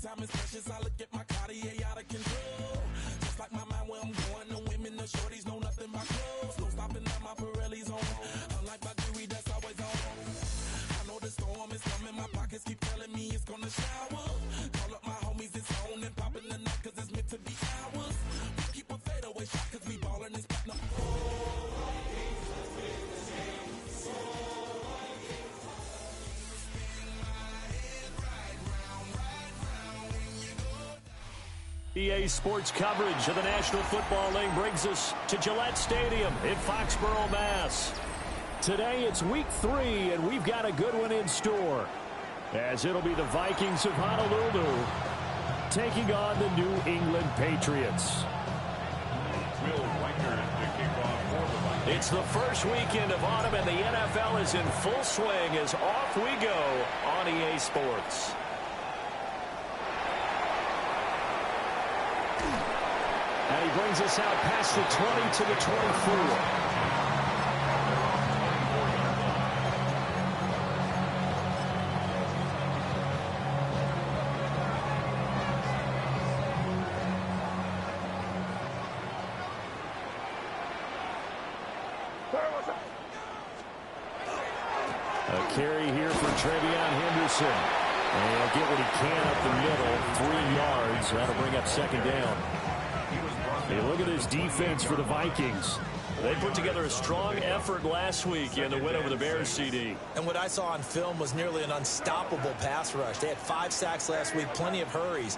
time is precious. I look at my Cartier out of control. Just like my mind where I'm going. The women, the shorties know nothing but clothes. No stopping at my Pirelli's on. Unlike my jewelry that's always on. I know the storm is coming. My pockets keep telling me it's gonna shower. Call up my homies, it's on and popping the night 'cause it's meant to be ours. We keep a fadeaway shot 'cause we ballin' this platinum. EA Sports coverage of the National Football League brings us to Gillette Stadium in Foxborough, Mass. Today it's week 3, and we've got a good one in store, as it'll be the Vikings of Honolulu taking on the New England Patriots. It's the first weekend of autumn, and the NFL is in full swing as off we go on EA Sports. And he brings us out past the 20 to the 24. A carry here for Trevion Henderson. And he'll get what he can up the middle, 3 yards. That'll bring up second down. Hey, look at this defense for the Vikings. They put together a strong effort last week in the win over the Bears, CD. And what I saw on film was nearly an unstoppable pass rush. They had 5 sacks last week, plenty of hurries.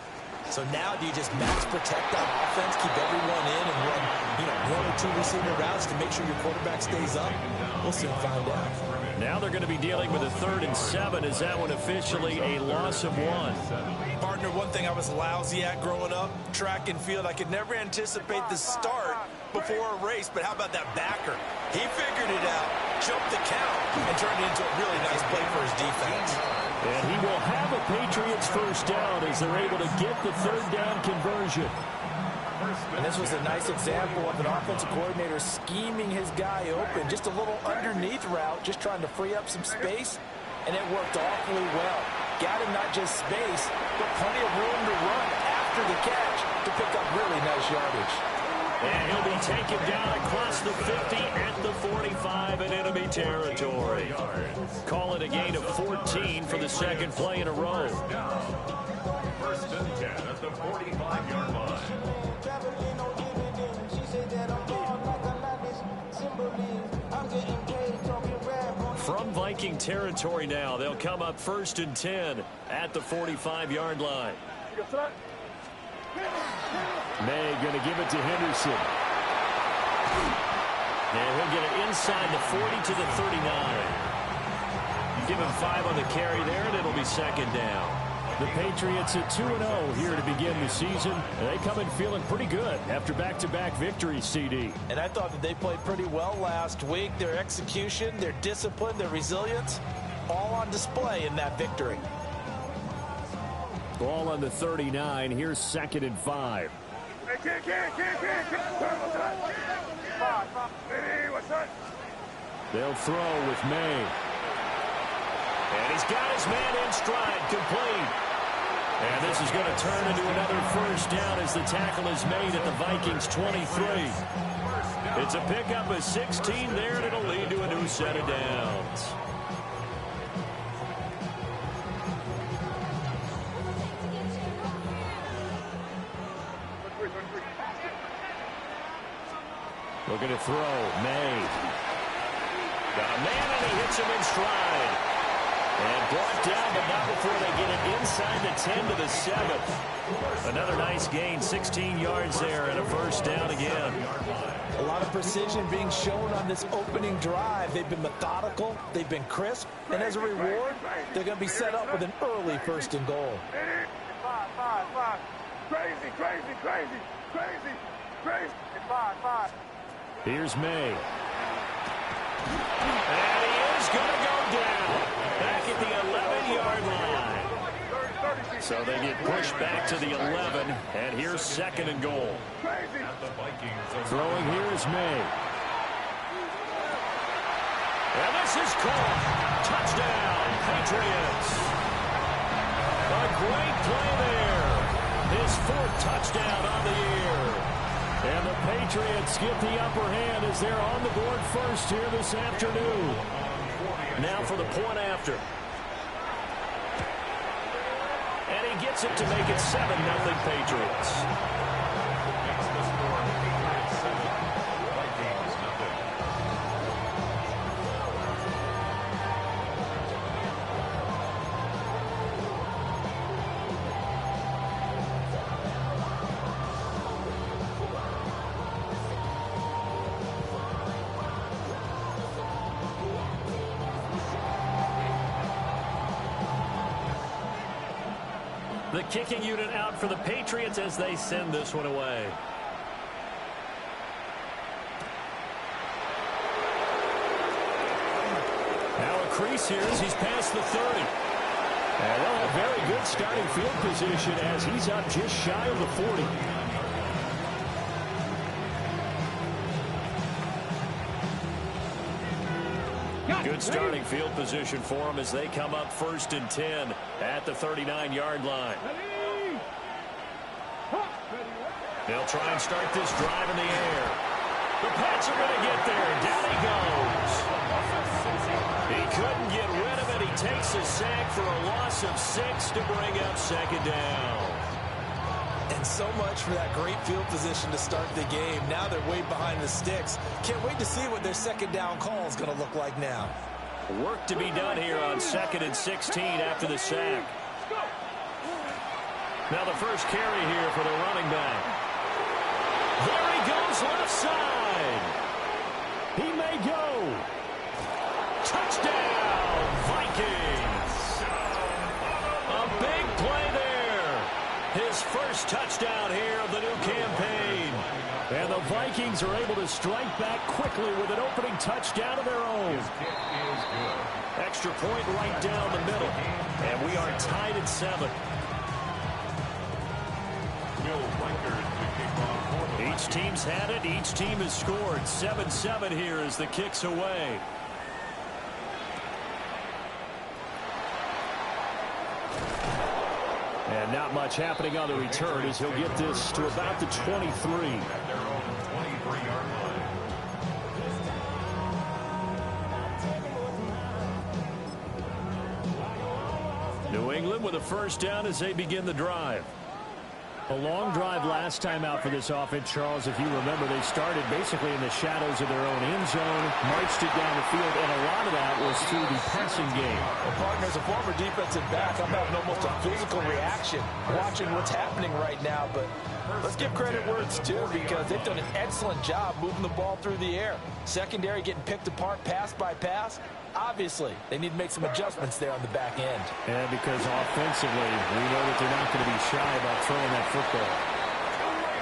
So now do you just max protect on offense, keep everyone in, and run 1 or 2 receiver routes to make sure your quarterback stays up? We'll soon find out. Now they're going to be dealing with a 3rd and 7. Is that one officially a loss of 1? Partner, one thing I was lousy at growing up, track and field. I could never anticipate the start before a race, but how about that backer? He figured it out, jumped the count, and turned it into a really nice play for his defense. And he will have a Patriots first down as they're able to get the 3rd down conversion. And this was a nice example of an offensive coordinator scheming his guy open. Just a little underneath route, just trying to free up some space, and it worked awfully well. Got him not just space, but plenty of room to run after the catch to pick up really nice yardage. And he'll be taken down across the 50 at the 45 in enemy territory. Call it a gain of 14 for the second play in a row. First and 10 at the 45-yard line. From Viking territory now, they'll come up 1st and 10 at the 45-yard line. May going to give it to Henderson. And he'll get it inside the 40 to the 39. Give him 5 on the carry there, and it'll be second down. The Patriots at 2-0 here to begin the season. They come in feeling pretty good after back-to-back victories, CD. And I thought that they played pretty well last week. Their execution, their discipline, their resilience, all on display in that victory. Ball on the 39. Here's 2nd and 5. They'll throw with May. And he's got his man in stride, complete. And this is going to turn into another first down as the tackle is made at the Vikings 23. It's a pickup of 16 there, and it'll lead to a new set of downs. Looking to throw, May. Got a man, and he hits him in stride. And brought down, but not before they get it inside the 10 to the 7. Another nice gain, 16 yards there, and a first down again. A lot of precision being shown on this opening drive. They've been methodical, they've been crisp, and as a reward, they're going to be set up with an early 1st and goal. Here's May. And he is going to go down. Back at the 11-yard line. So they get pushed back to the 11, and here's 2nd and goal. Throwing here is May. And this is caught. Touchdown, Patriots. A great play there His 4th touchdown on the year. And the Patriots get the upper hand as they're on the board first here this afternoon. Now for the point after. And he gets it to make it 7-0 Patriots. The kicking unit out for the Patriots as they send this one away. Now a crease here as he's past the 30. And they'll have very good starting field position as he's up just shy of the 40. Good starting field position for them as they come up 1st and 10 at the 39-yard line. They'll try and start this drive in the air. The Pats are going to get there. Down he goes. He couldn't get rid of it. He takes a sack for a loss of 6 to bring up 2nd down. And so much for that great field position to start the game. Now they're way behind the sticks. Can't wait to see what their 2nd down call is going to look like now. Work to be done here on 2nd and 16 after the sack. Now the first carry here for the running back. There he goes left side. He may go. Touchdown, Vikings. A big play there. His first touchdown here of the new campaign. And the Vikings are able to strike back quickly with an opening touchdown of their own. Extra point right down the middle. And we are tied at 7. Each team's had it. Each team has scored. 7-7 here as the kick's away. And not much happening on the return as he'll get this to about the 23. New England with a first down as they begin the drive. A long drive last time out for this offense, Charles. If you remember, they started basically in the shadows of their own end zone, marched it down the field, and a lot of that was through the passing game. Well, partner, as a former defensive back, I'm having almost a physical reaction watching what's happening right now. But let's give credit where it's due because they've done an excellent job moving the ball through the air. Secondary getting picked apart pass by pass. Obviously, they need to make some adjustments there on the back end. And because offensively, we know that they're not going to be shy about throwing that football.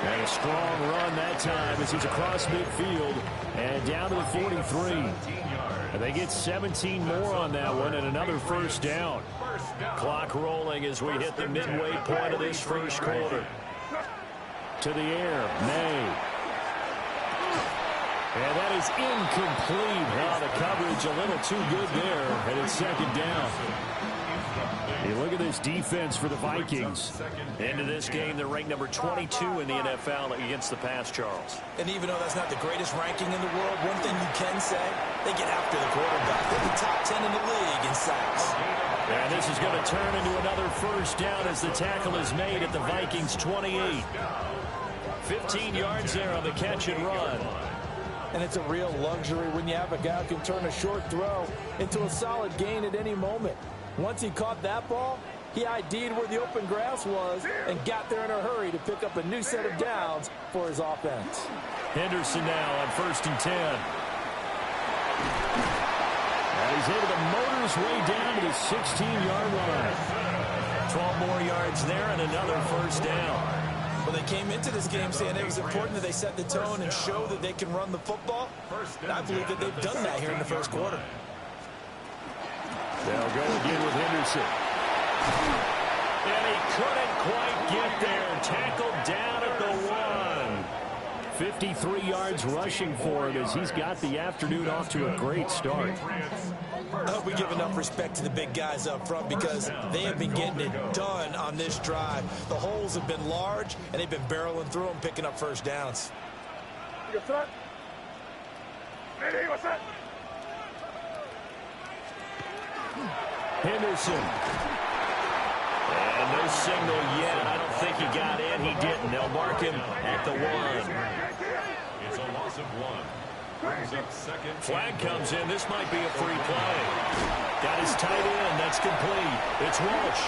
And a strong run that time as he's across midfield and down to the 43. And they get 17 more on that one and another first down. Clock rolling as we hit the midway point of this first quarter. To the air, May. And that is incomplete. Oh, the coverage a little too good there, and it's 2nd down. Hey, look at this defense for the Vikings. Into this game, they're ranked number 22 in the NFL against the pass, Charles. And even though that's not the greatest ranking in the world, one thing you can say, they get after the quarterback. They're the top 10 in the league in sacks. And this is going to turn into another first down as the tackle is made at the Vikings' 28. 15 yards there on the catch and run. And it's a real luxury when you have a guy who can turn a short throw into a solid gain at any moment. Once he caught that ball, he ID'd where the open grass was and got there in a hurry to pick up a new set of downs for his offense. Henderson now on 1st and 10. And he's able to motor his way down to the 16-yard line. 12 more yards there and another first down. Well, they came into this game saying it was important that they set the tone and show that they can run the football. And I believe that they've done that here in the first quarter. They'll go again with Henderson. And he couldn't quite get there. Tackled down at the 1. 23 yards rushing for him as he's got the afternoon off to a great start. I hope we give enough respect to the big guys up front because they have been getting it done on this drive. The holes have been large, and they've been barreling through them, picking up first downs. Henderson. And no signal yet. I don't think he got in. He didn't. They'll mark him at the 1. It's a loss of 1. Brings up second. Flag comes in. This might be a free play. Got his tight end. That's complete. It's Walsh.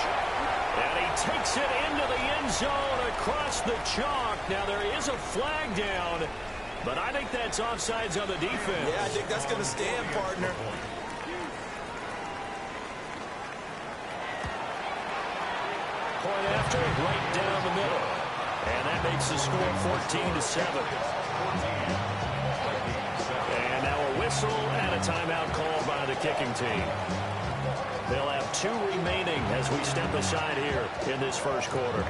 And he takes it into the end zone across the chalk. Now there is a flag down, but I think that's offsides on the defense. Yeah, I think that's going to stand, partner. Point after, right down the middle. And that makes the score 14-7. And now a whistle and a timeout called by the kicking team. They'll have 2 remaining as we step aside here in this first quarter.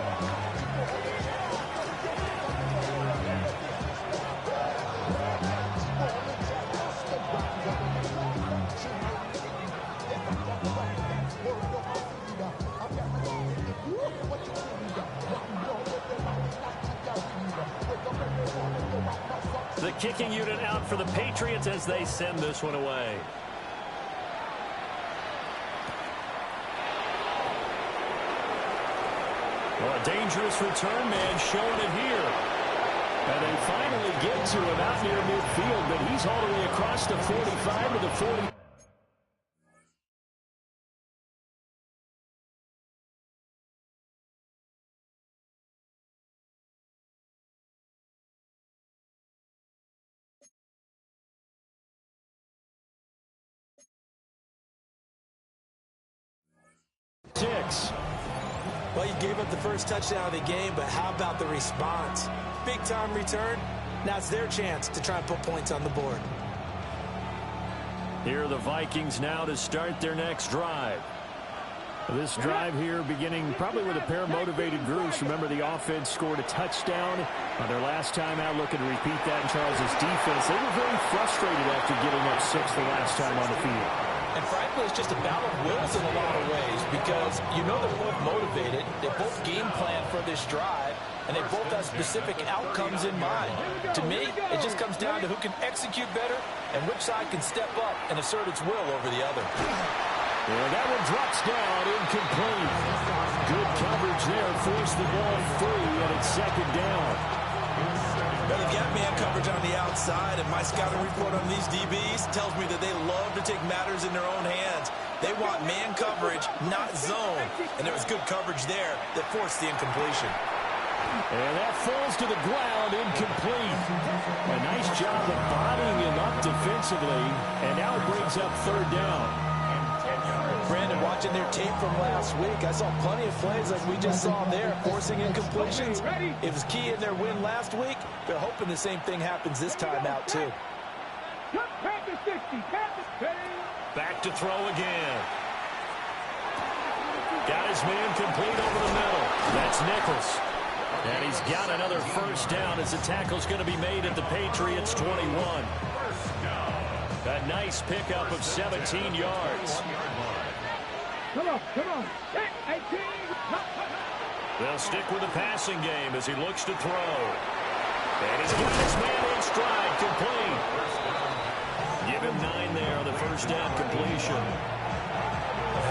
The kicking unit out for the Patriots as they send this one away. Well, a dangerous return man showing it here. And they finally get to him out near midfield, but he's all the way across the 45 to the 40. Well, you gave up the first touchdown of the game, but how about the response? Big-time return. Now it's their chance to try and put points on the board. Here are the Vikings now to start their next drive. This drive here beginning probably with a pair of motivated groups. Remember, the offense scored a touchdown on their last time out, looking to repeat that in Charles' defense. They were very frustrated after giving up 6 the last time on the field. And frankly, it's just a battle of wills in a lot of ways because you know they're both motivated. They both game plan for this drive, and they both have specific outcomes in mind. To me, it just comes down to who can execute better and which side can step up and assert its will over the other. Well, that one drops down, incomplete. Good coverage there, forced the ball free, and it's second down. Well, they've got man coverage on the outside, and my scouting report on these DBs tells me that they love to take matters in their own hands. They want man coverage, not zone. And there was good coverage there that forced the incompletion. And that falls to the ground, incomplete. A nice job of bodying him up defensively, and now it brings up third down. Brandon, watching their tape from last week, I saw plenty of plays like we just saw there, forcing incompletions. It was key in their win last week. They're hoping the same thing happens this time out, too. Back to throw again. Got his man complete over the middle. That's Nichols. And he's got another first down as the tackle's going to be made at the Patriots' 21. A nice pickup of 17 yards. Come on. They'll stick with the passing game as he looks to throw. And he's got his man in stride, complete. Give him 9 there on the first down completion.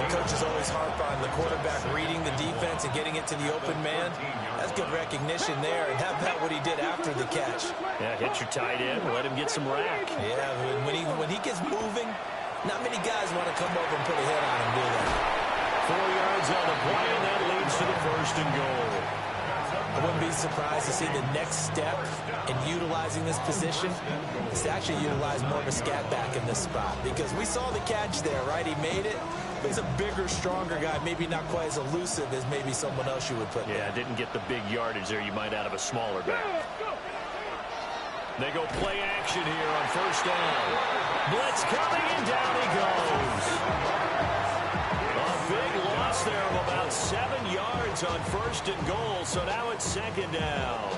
Coaches always harp on the quarterback reading the defense and getting it to the open man. That's good recognition there. And how about what he did after the catch? Yeah, hit your tight end, let him get some rack. Yeah, when he gets moving, not many guys want to come over and put a hit on him, do they? 4 yards on the play, and that leads to the first and goal. I wouldn't be surprised to see the next step in utilizing this position is to actually utilize more of a scat back in this spot. Because we saw the catch there, right? He made it. But he's a bigger, stronger guy, maybe not quite as elusive as maybe someone else you would put there. Yeah, didn't get the big yardage there you might out of a smaller back. They go play action here on first down. Blitz coming, and down he goes. A big loss there of about 7 yards on first and goal, so now it's second down.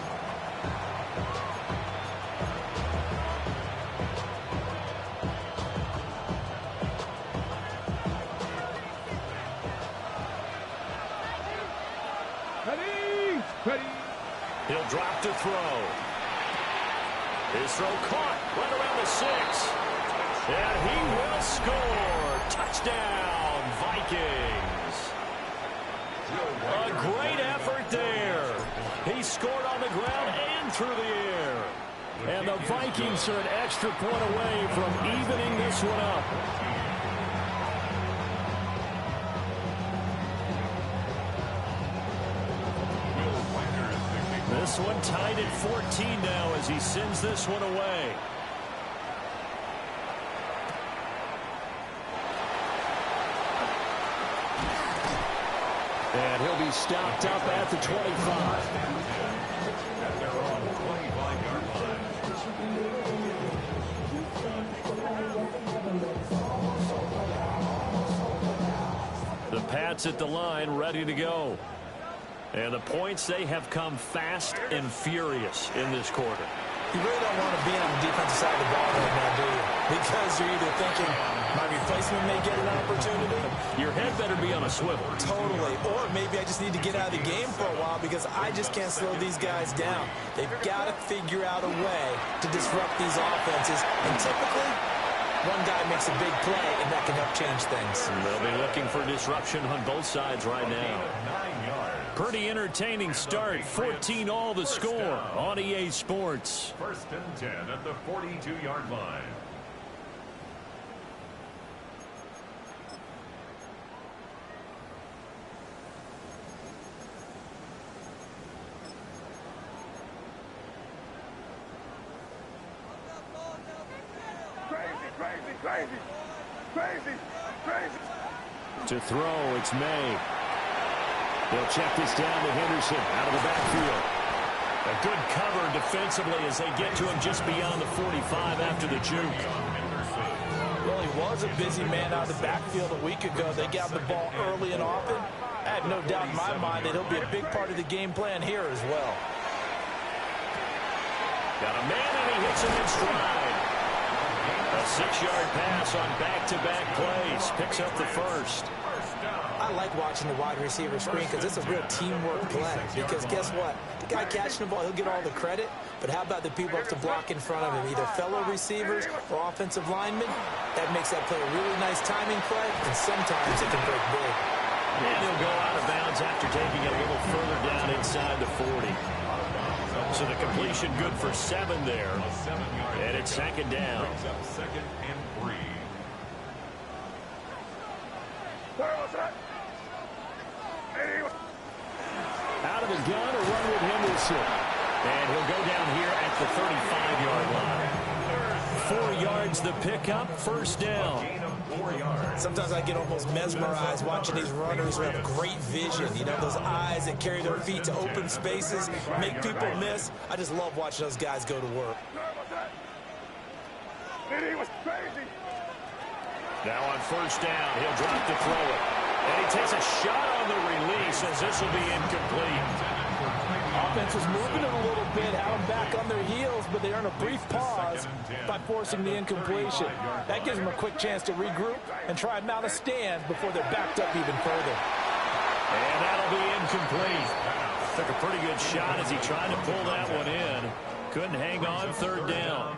Ready. Ready. He'll drop to throw. His throw caught right around the 6. And he will score. Touchdown, Vikings. A great effort there. He scored on the ground and through the air. And the Vikings are an extra point away from evening this one up. This one tied at 14 now as he sends this one away. And he'll be stopped up at the 25. They're on the 25-yard line. The Pats at the line, ready to go. And the points, they have come fast and furious in this quarter. You really don't want to be on the defensive side of the ball right now, do you? Because you're either thinking, my replacement may get an opportunity. Your head better be on a swivel. Totally. Or maybe I just need to get out of the game for a while because I just can't slow these guys down. They've got to figure out a way to disrupt these offenses. And typically, one guy makes a big play, and that can help change things. And they'll be looking for disruption on both sides right now. 9 yards. Pretty entertaining start. 14-all the score on EA Sports. 1st and 10 at the 42-yard line. Crazy. To throw, it's May. They'll check this down to Henderson out of the backfield. A good cover defensively as they get to him just beyond the 45 after the juke. Well, he was a busy man out of the backfield a week ago. They got the ball early and often. I have no doubt in my mind that he'll be a big part of the game plan here as well. Got a man and he hits him in stride. A 6-yard pass on back-to-back plays. Picks up the first. I like watching the wide receiver screen because it's a real teamwork play. Because guess what? The guy catching the ball, he'll get all the credit. But how about the people up to block in front of him, either fellow receivers or offensive linemen? That makes that play a really nice timing play, and sometimes it can break big. And he'll go out of bounds after taking it a little further down inside the 40. So the completion good for 7 there. And it's 2nd down. 2nd and 3. Out of the gun, a run with Henderson. And he'll go down here at the 35-yard line. 4 yards the pickup, 1st down. Gain of 4 yards. Sometimes I get almost mesmerized watching these runners who have great vision. You know, those eyes that carry their feet to open spaces, make people miss. I just love watching those guys go to work. Now on 1st down, he'll drop to throw it. And he takes a shot on the release as this will be incomplete. Offense was moving it a little bit, had them back on their heels, but they earn a brief pause by forcing the incompletion. That gives them a quick chance to regroup and try and mount a stand before they're backed up even further. And that'll be incomplete. Took a pretty good shot as he tried to pull that one in. Couldn't hang on, 3rd down.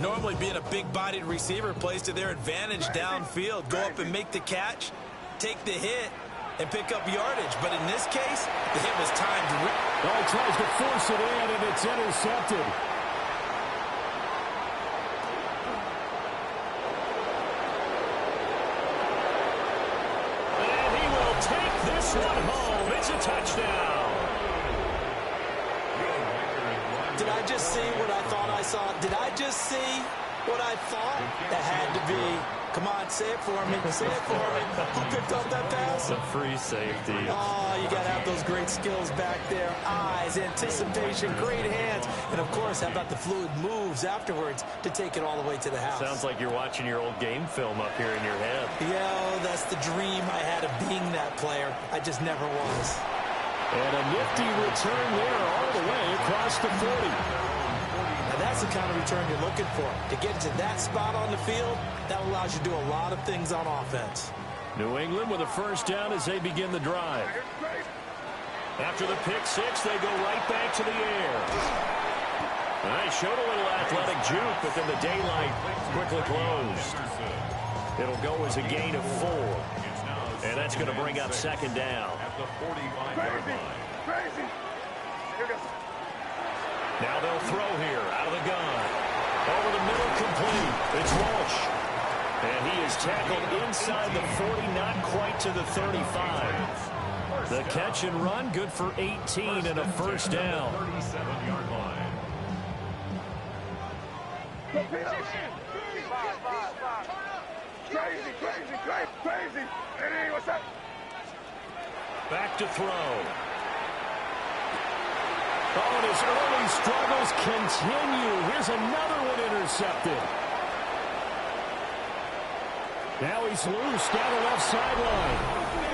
Normally being a big-bodied receiver plays to their advantage downfield. Go up and make the catch, take the hit, and pick up yardage. But in this case, the hit was timed. Oh, he tries to force it in, and it's intercepted. And he will take this one home. It's a touchdown. Did I just see what I thought I saw? Did I just see what I thought? That had to be. Come on, say it for me. Say it for me. Who picked up that pass? A free safety. Oh, you got to have those great skills back there. Eyes, anticipation, great hands. And, of course, how about the fluid moves afterwards to take it all the way to the house? Sounds like you're watching your old game film up here in your head. Yeah, that's the dream I had of being that player. I just never was. And a nifty return there all the way across the 40. Now that's the kind of return you're looking for. To get to that spot on the field, that allows you to do a lot of things on offense. New England with a 1st down as they begin the drive. After the pick six, they go right back to the air. All right, showed a little athletic juke, but then the daylight quickly closed. It'll go as a gain of 4. And that's going to bring up second down. At the 45-yard line. Crazy. Now they'll throw here out of the gun. Over the middle, complete. It's Walsh. And he is tackled inside the 40, not quite to the 35. The catch and run, good for 18 and a first down. 37-yard line. Crazy. Hey, what's up? Back to throw. Oh, and his early struggles continue. Here's another one intercepted. Now he's loose down the left sideline.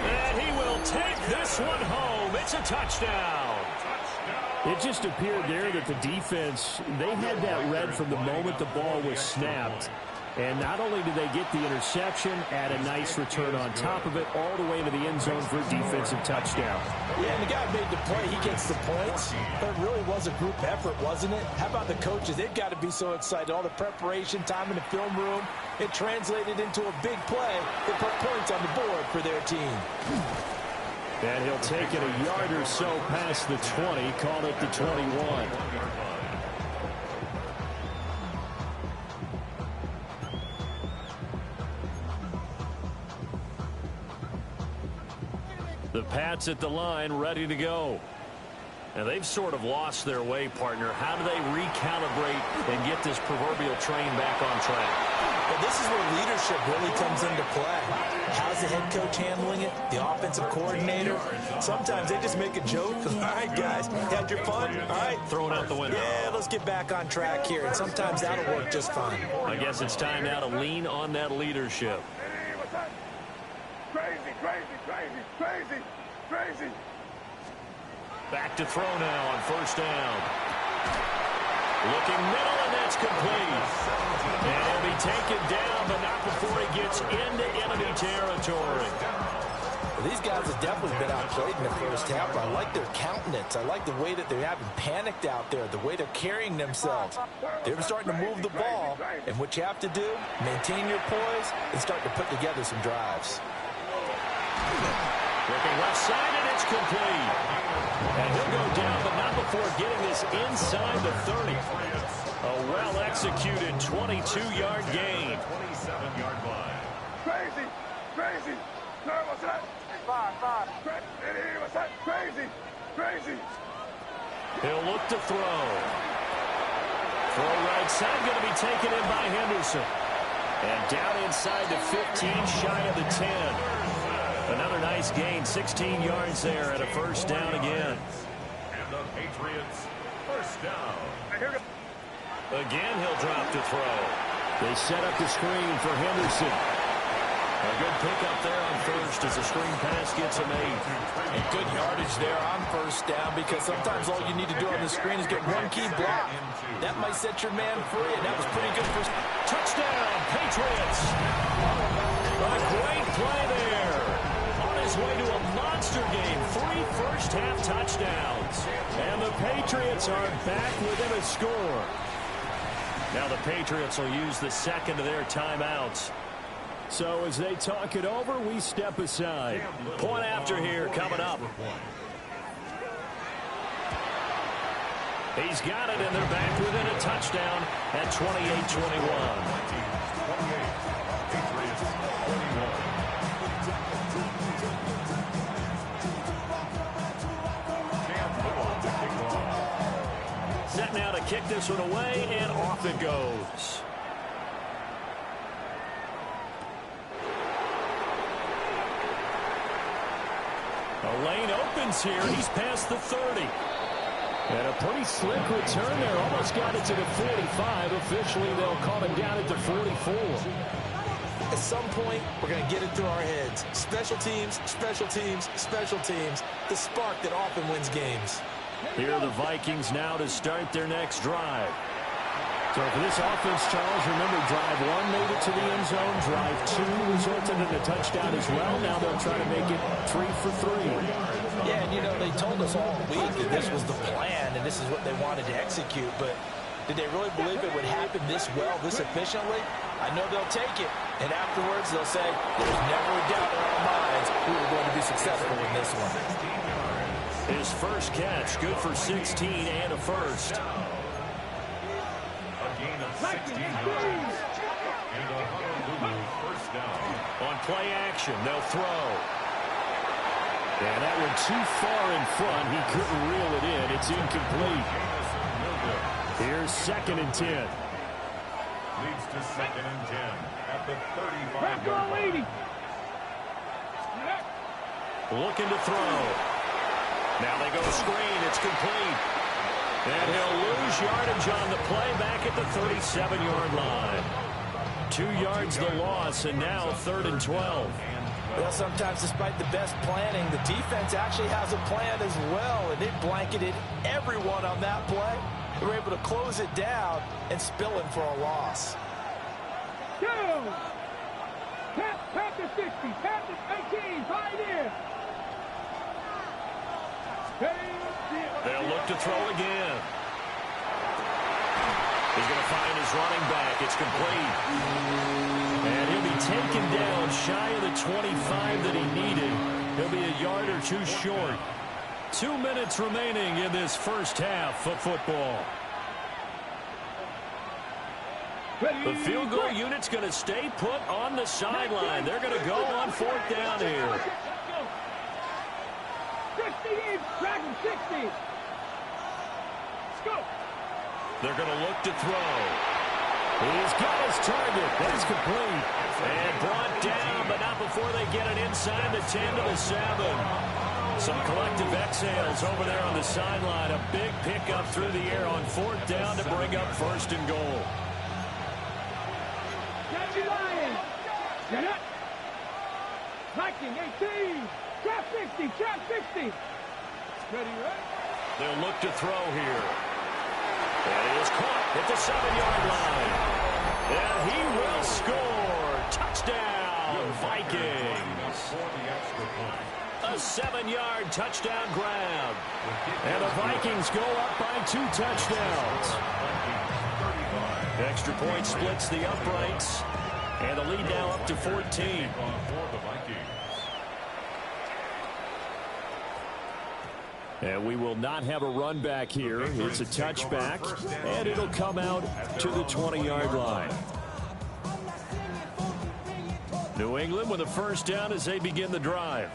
And he will take this one home. It's a touchdown. It just appeared there that the defense, they had that read from the moment the ball was snapped. And not only did they get the interception, add a nice return on top of it, all the way to the end zone for a defensive touchdown. Yeah, and the guy made the play. He gets the points. But it really was a group effort, wasn't it? How about the coaches? They've got to be so excited. All the preparation, time in the film room, it translated into a big play that put points on the board for their team. And he'll take it a yard or so past the 20, call it the 21. The Pats at the line, ready to go. And they've sort of lost their way, partner. How do they recalibrate and get this proverbial train back on track? Well, this is where leadership really comes into play. How's the head coach handling it? The offensive coordinator? Sometimes they just make a joke. All right, guys, had your fun? All right. Throw it out the window. Yeah, let's get back on track here. And sometimes that'll work just fine. I guess it's time now to lean on that leadership. Hey, what's up? Crazy. Back to throw now on first down. Looking middle, and that's complete. And he'll be taken down, but not before he gets into enemy territory. Well, these guys have definitely been outplayed in the first half. I like their countenance. I like the way that they're having panicked out there, the way they're carrying themselves. They're starting to move the ball, and what you have to do, maintain your poise and start to put together some drives. Looking left side, and it's complete. And he'll go down, but not before getting this inside the 30. A well-executed 22-yard gain. 27-yard line. Crazy. No, what's up? Hey, what's up? Crazy. He'll look to throw. Throw right side, going to be taken in by Henderson. And down inside the 15, shy of the 10. Another nice gain, 16 yards there, and a first down again. And the Patriots, first down. Again, he'll drop to throw. They set up the screen for Henderson. A good pickup there on first as the screen pass gets him 8. And good yardage there on first down, because sometimes all you need to do on the screen is get one key block. That might set your man free, and that was pretty good for touchdown, Patriots. A great play there. On his way to a monster game, 3 first-half touchdowns. And the Patriots are back within a score. Now the Patriots will use the second of their timeouts. So as they talk it over, we step aside. Point after here coming up. He's got it, and they're back within a touchdown at 28-21. Set now to kick this one away, and off it goes. A lane opens here. He's past the 30. And a pretty slick return there. Almost got it to the 45. Officially, they'll call it down at the 44. At some point, we're going to get it through our heads. Special teams, special teams, special teams. The spark that often wins games. Here are the Vikings now to start their next drive. So for this offense, Charles, remember, drive 1 made it to the end zone. Drive 2 resulted in a touchdown as well. Now they'll try to make it 3 for 3. Yeah, and you know, they told us all week that this was the plan and this is what they wanted to execute, but did they really believe it would happen this well, this efficiently? I know they'll take it, and afterwards they'll say, there's never a doubt in our minds we were going to be successful in this one. His first catch, good for 16 and a first. A gain of 16 yards. And a Honolulu first down. On play action, they'll throw. And that one too far in front. He couldn't reel it in. It's incomplete. Here's 2nd and 10. Leads to 2nd and 10 at the 35-yard line. Looking to throw. Now they go screen. It's complete. And he'll lose yardage on the play back at the 37-yard line. 2 yards the loss, and now 3rd and 12. Well, sometimes despite the best planning, the defense actually has a plan as well, and they blanketed everyone on that play. They were able to close it down and spill him for a loss. Go! Tap to 60, tap to 18, right in. They'll look to throw again. He's going to find his running back. It's complete. And he'll be taken down shy of the 25 that he needed. He'll be a yard or two short. 2 minutes remaining in this first half of football. The field goal unit's going to stay put on the sideline. They're going to go on 4th down here. 60, drag him 60. Let's go. They're going to look to throw. He's got his target. That's complete. And brought down, but not before they get it inside the 10 to the 7. Some collective exhales over there on the sideline. A big pickup through the air on 4th down to bring up 1st and goal. Get your Lions. Get it. Viking 18. Trap 60. Trap 60. Ready, right? They'll look to throw here. And he is caught at the 7-yard line. And he will score. Touchdown, Vikings. A 7-yard touchdown grab. And the Vikings go up by 2 touchdowns. Extra point splits the uprights. And the lead now up to 14. And we will not have a run back here. It's a touchback, and it'll come out to the 20-yard line. New England with a first down as they begin the drive.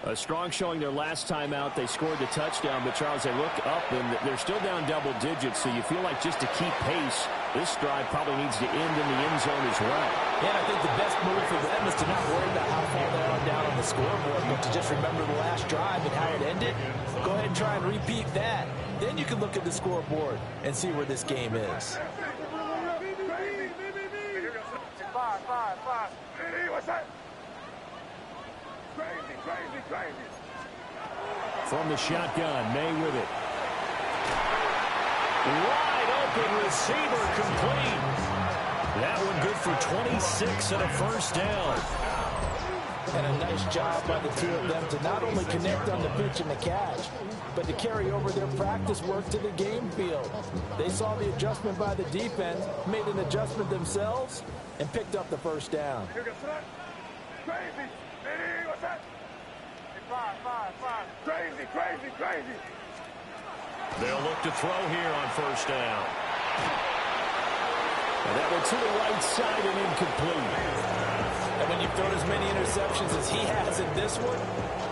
A strong showing their last time out. They scored the touchdown, but Charles, they look up, and they're still down double digits, so you feel like just to keep pace, this drive probably needs to end in the end zone as well. Yeah, I think the best move for them is to not worry about how far they are down on the scoreboard, but to just remember the last drive and how it ended. Go ahead and try and repeat that. Then you can look at the scoreboard and see where this game is. 5. Hey, what's that? Crazy. From the shotgun, May with it. Wide open receiver complete. That one good for 26 and a first down. And a nice job by the two of them to not only connect on the pitch and the catch, but to carry over their practice work to the game field. They saw the adjustment by the defense, made an adjustment themselves, and picked up the first down. Crazy. Hey, what's that? 5. Crazy. They'll look to throw here on first down. And that one to the right side and incomplete. And when you've thrown as many interceptions as he has in this one,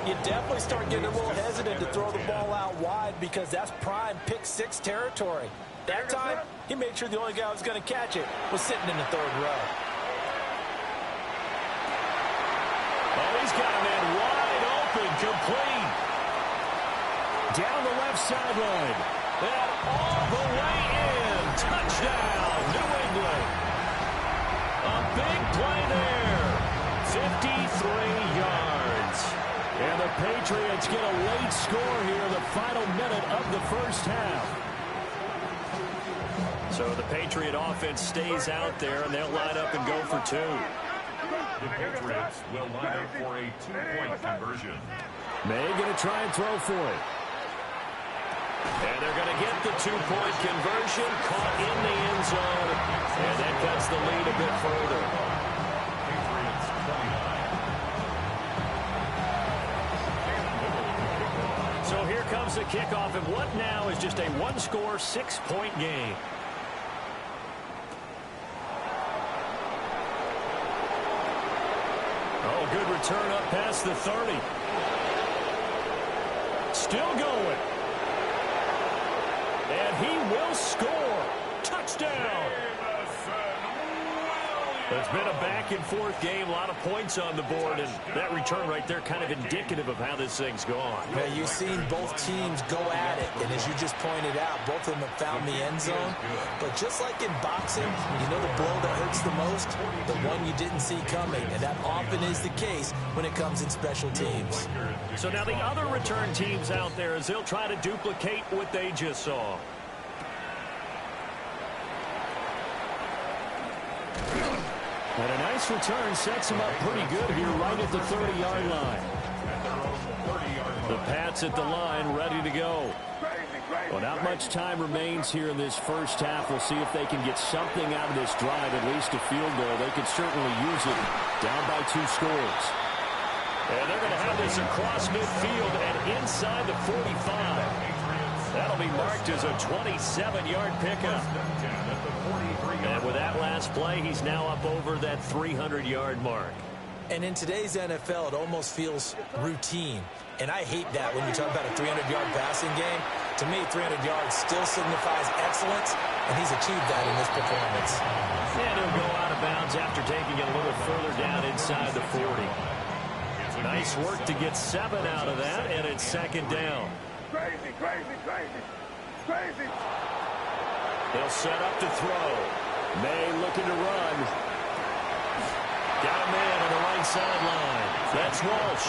you definitely start getting a little hesitant to throw the ball out wide because that's prime pick 6 territory. That time, he made sure the only guy who was going to catch it was sitting in the 3rd row. Oh, he's got a man wide open, complete. Down the left sideline. And all the way in. Touchdown, New England. A big play there. 53 yards. And the Patriots get a late score here in the final minute of the first half. So the Patriot offense stays out there, and they'll line up and go for 2. The Patriots will line up for a 2-point conversion. May going to try and throw for it. And they're going to get the two-point conversion, caught in the end zone, and that cuts the lead a bit further. So here comes the kickoff, and what now is just a one-score, 6-point game. Oh, good return up past the 30. Still going. And he will score. Touchdown. It's been a back-and-forth game, a lot of points on the board, and that return right there kind of indicative of how this thing's gone. Yeah, you've seen both teams go at it, and as you just pointed out, both of them have found the end zone. But just like in boxing, you know the blow that hurts the most? The one you didn't see coming, and that often is the case when it comes in special teams. So now the other return teams out there, as they'll try to duplicate what they just saw. And a nice return sets him up pretty good here right at the 30-yard line. The Pats at the line ready to go. Well, not much time remains here in this first half. We'll see if they can get something out of this drive, at least a field goal. They could certainly use it. Down by 2 scores. And they're going to have this across midfield and inside the 45. That'll be marked as a 27-yard pickup. And with that last play, he's now up over that 300-yard mark. And in today's NFL, it almost feels routine. And I hate that when you talk about a 300-yard passing game. To me, 300 yards still signifies excellence, and he's achieved that in this performance. And he'll go out of bounds after taking it a little further down inside the 40. Nice work to get 7 out of that, and it's second down. Crazy, crazy, crazy, crazy. He'll set up to throw. May looking to run. Got a man on the right sideline. That's Walsh.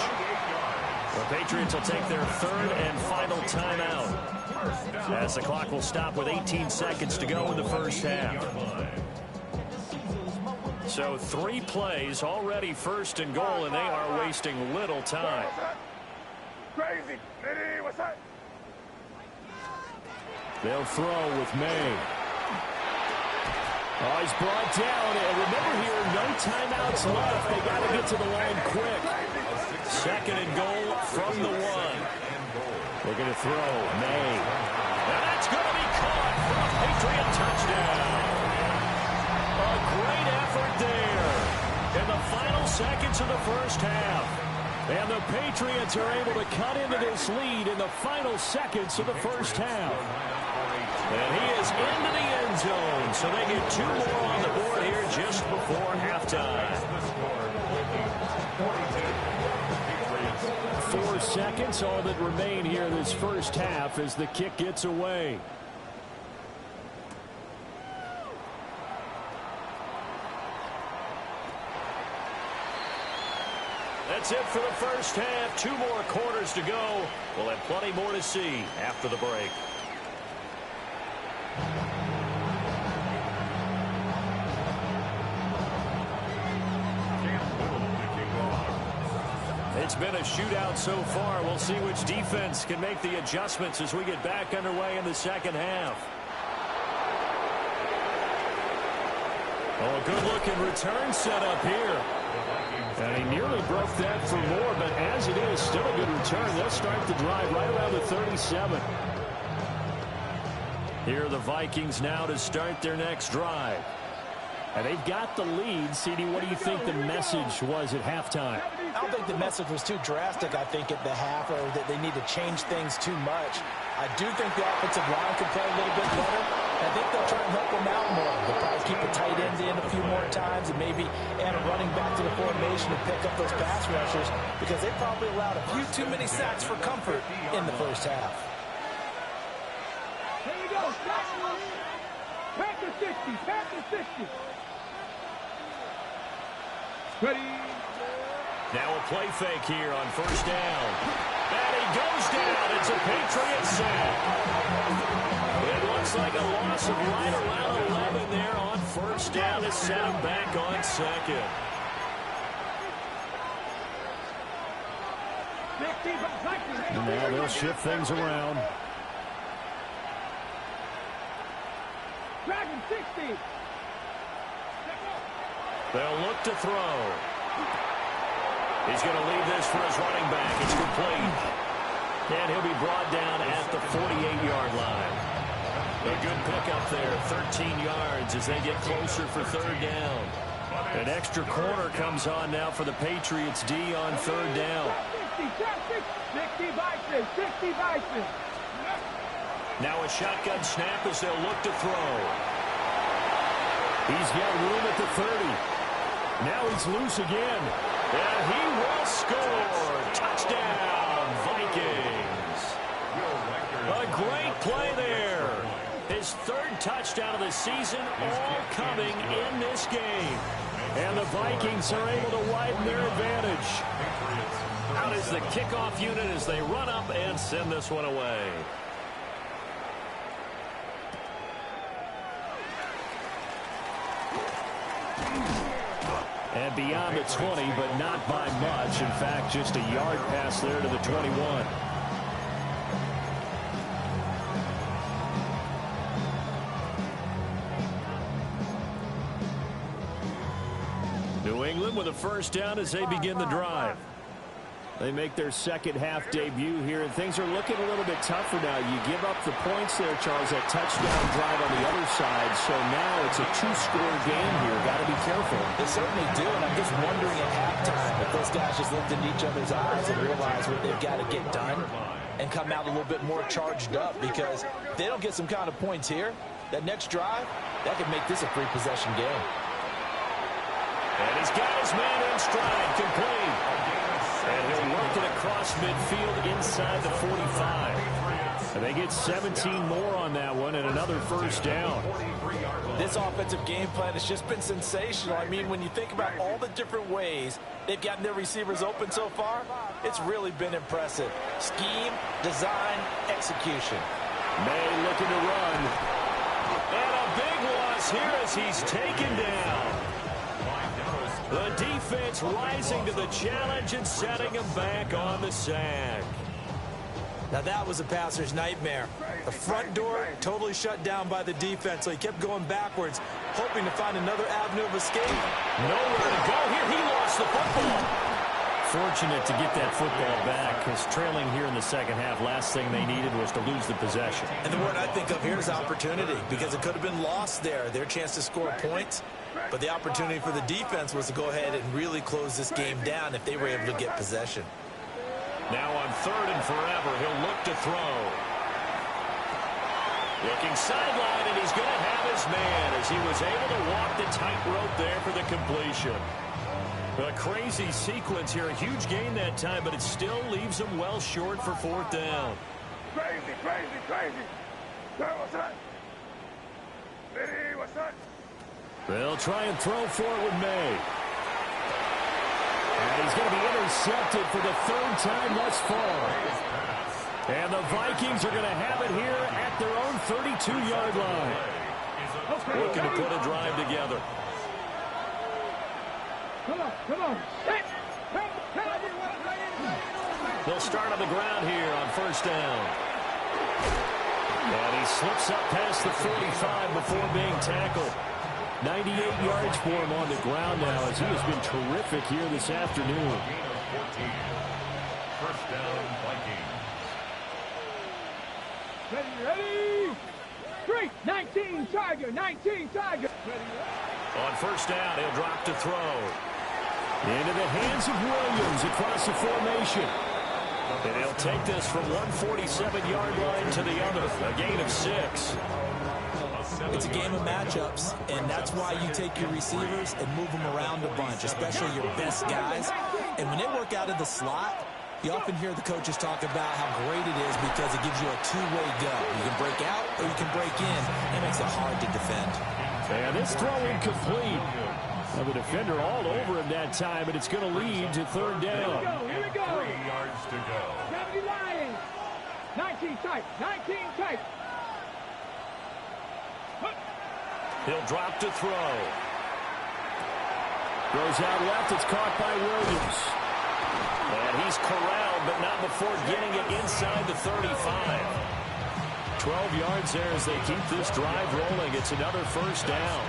The Patriots will take their third and final timeout, as the clock will stop with 18 seconds to go in the first half. So 3 plays already first and goal, and they are wasting little time. Crazy. What's that? They'll throw with May. Oh, he's brought down. And remember here, no timeouts left. They got to get to the line quick. Second and goal from the 1. Looking to throw. May. And that's going to be caught for a Patriot touchdown. A great effort there in the final seconds of the first half. And the Patriots are able to cut into this lead in the final seconds of the first half. And he is into the end zone, so they get 2 more on the board here just before halftime. 4 seconds, all that remain here in this first half as the kick gets away. That's it for the first half. 2 more quarters to go. We'll have plenty more to see after the break. It's been a shootout so far. We'll see which defense can make the adjustments as we get back underway in the second half. Oh, a good-looking return set up here. And he nearly broke that for more, but as it is, still a good return. They'll start the drive right around the 37. Here are the Vikings now to start their next drive. And they've got the lead. CD, what do you think the message was at halftime? I don't think the message was too drastic, I think, at the half, or that they need to change things too much. I do think the offensive line could play a little bit better. I think they'll try and help them out more. They'll probably keep the tight ends in a few more times and maybe add a running back to the formation to pick up those pass rushers, because they probably allowed a few too many sacks for comfort in the first half. Here we go. Panther 60. Panther 60. Ready. Now a play fake here on first down. And he goes down. It's a Patriot sack. It looks like a loss of right around 11 there on first down to set him back on second. 50 from And now they'll shift things around. Dragon 60. They'll look to throw. He's going to leave this for his running back. It's complete. And he'll be brought down at the 48-yard line. A good pickup there, 13 yards as they get closer for third down. An extra corner comes on now for the Patriots D on third down. 60 Bison, 60 Bison. Now a shotgun snap as they'll look to throw. He's got room at the 30. Now he's loose again. And he will score. Touchdown, Vikings. A great play there. His third touchdown of the season, all coming in this game. And the Vikings are able to widen their advantage. Out is the kickoff unit as they run up and send this one away. And beyond the 20, but not by much. In fact, just a yard pass there to the 21. New England with a first down as they begin the drive. They make their second half debut here, and things are looking a little bit tougher now. You give up the points there, Charles, that touchdown drive on the other side. So now it's a two-score game here. Got to be careful. They certainly do, and I'm just wondering at halftime if those guys just looked into each other's eyes and realized what they've got to get done and come out a little bit more charged up, because if they don't get some kind of points here, that next drive, that could make this a free-possession game. And he's got his man in stride, complete. And he'll work it across midfield inside the 45. And they get 17 more on that one and another first down. This offensive game plan has just been sensational. I mean, when you think about all the different ways they've gotten their receivers open so far, it's really been impressive. Scheme, design, execution. May looking to run. And a big loss here as he's taken down. The defense rising to the challenge and setting him back on the sack. Now that was a passer's nightmare. The front door totally shut down by the defense, so he kept going backwards, hoping to find another avenue of escape. Nowhere to go here. He lost the football. Fortunate to get that football back, because trailing here in the second half, last thing they needed was to lose the possession. And the word I think of here is opportunity, because it could have been lost there, their chance to score points. But the opportunity for the defense was to go ahead and really close this game down if they were able to get possession. Now on third and forever, he'll look to throw. Looking sideline, and he's going to have his man as he was able to walk the tightrope there for the completion. A crazy sequence here. A huge gain that time, but it still leaves him well short for fourth down. Crazy, crazy, crazy. What's that? Liddy, what's that? They'll try and throw for it with May. And he's going to be intercepted for the third time thus far. And the Vikings are going to have it here at their own 32-yard line. Looking to put a drive together. Come on. They'll start on the ground here on first down. And he slips up past the 45 before being tackled. 98 yards for him on the ground now as he has been terrific here this afternoon. First down, Vikings. Ready. 3, 19, Tiger, 19, Tiger. On first down, he'll drop to throw. Into the hands of Williams across the formation. And he'll take this from 147-yard line to the other. A gain of 6. It's a game of matchups, and that's why you take your receivers and move them around a bunch, especially your best guys. And when they work out of the slot, you often hear the coaches talk about how great it is because it gives you a two-way go. You can break out or you can break in. It makes it hard to defend. And this throw incomplete. Well, the defender all over him that time, and it's going to lead to third down. Here we go. 3 yards to go. 70 Lions. 19 tight, 19 tight. He'll drop to throw. Goes out left. It's caught by Williams. And he's corralled but not before getting it inside the 35. 12 yards there as they keep this drive rolling. It's another first down.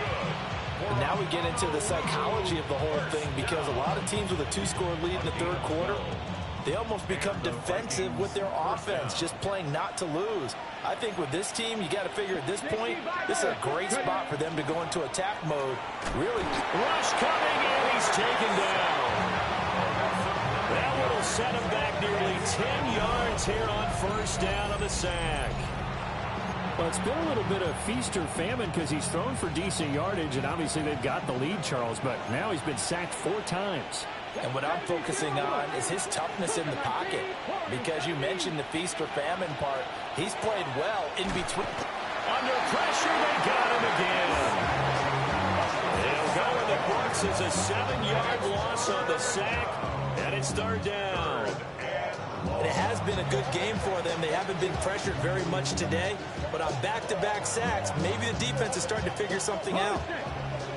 And now we get into the psychology of the whole thing, because a lot of teams with a 2-score lead in the third quarter, they almost become defensive with their offense, just playing not to lose. I think with this team, you got to figure at this point, this is a great spot for them to go into attack mode. Really. Rush coming, and he's taken down. That will set him back nearly 10 yards here on first down on the sack. Well, it's been a little bit of feast or famine because he's thrown for decent yardage, and obviously they've got the lead, Charles, but now he's been sacked 4 times. And what I'm focusing on is his toughness in the pocket, because you mentioned the feast or famine part. He's played well in between. Under pressure, they got him again. They'll go in the books as a 7-yard loss on the sack, and it's third down. And it has been a good game for them. They haven't been pressured very much today, but on back-to-back sacks, maybe the defense is starting to figure something out.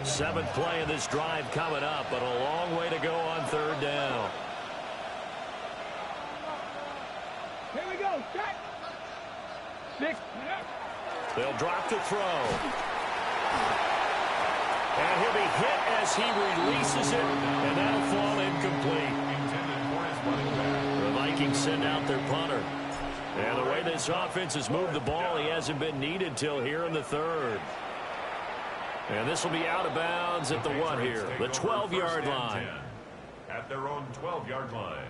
7th play in this drive coming up, but a long way to go on third down. Here we go. Set. 6. They'll drop to throw. And he'll be hit as he releases it, and that'll fall incomplete. The Vikings send out their punter. And the way this offense has moved the ball, he hasn't been needed till here in the third. And this will be out of bounds at the what here? The 12-yard line. At their own 12-yard line.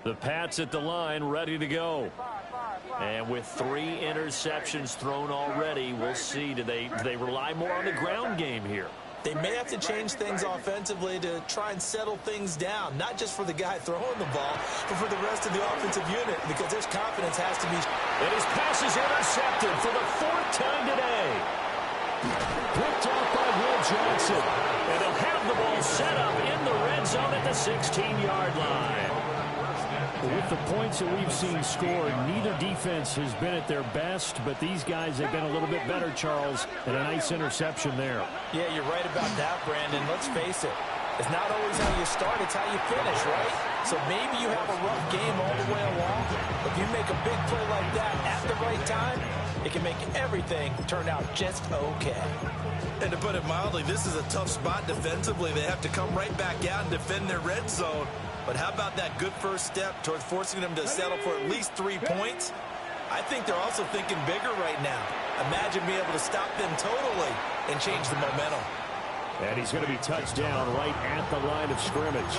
The Pats at the line, ready to go. And with 3 interceptions thrown already, we'll see. Do they rely more on the ground game here? They may have to change things offensively to try and settle things down, not just for the guy throwing the ball, but for the rest of the offensive unit, because their confidence has to be. And his pass is intercepted for the 4th time today. Picked off by Will Johnson. And they'll have the ball set up in the red zone at the 16-yard line. With the points that we've seen scored, neither defense has been at their best, but these guys have been a little bit better, Charles, and a nice interception there. Yeah, you're right about that, Brandon. Let's face it. It's not always how you start, it's how you finish, right? So maybe you have a rough game all the way along. If you make a big play like that at the right time, it can make everything turn out just okay. And to put it mildly, this is a tough spot defensively. They have to come right back out and defend their red zone. But how about that good first step towards forcing them to settle for at least 3 points? I think they're also thinking bigger right now. Imagine being able to stop them totally and change the momentum. And he's going to be touched down right at the line of scrimmage.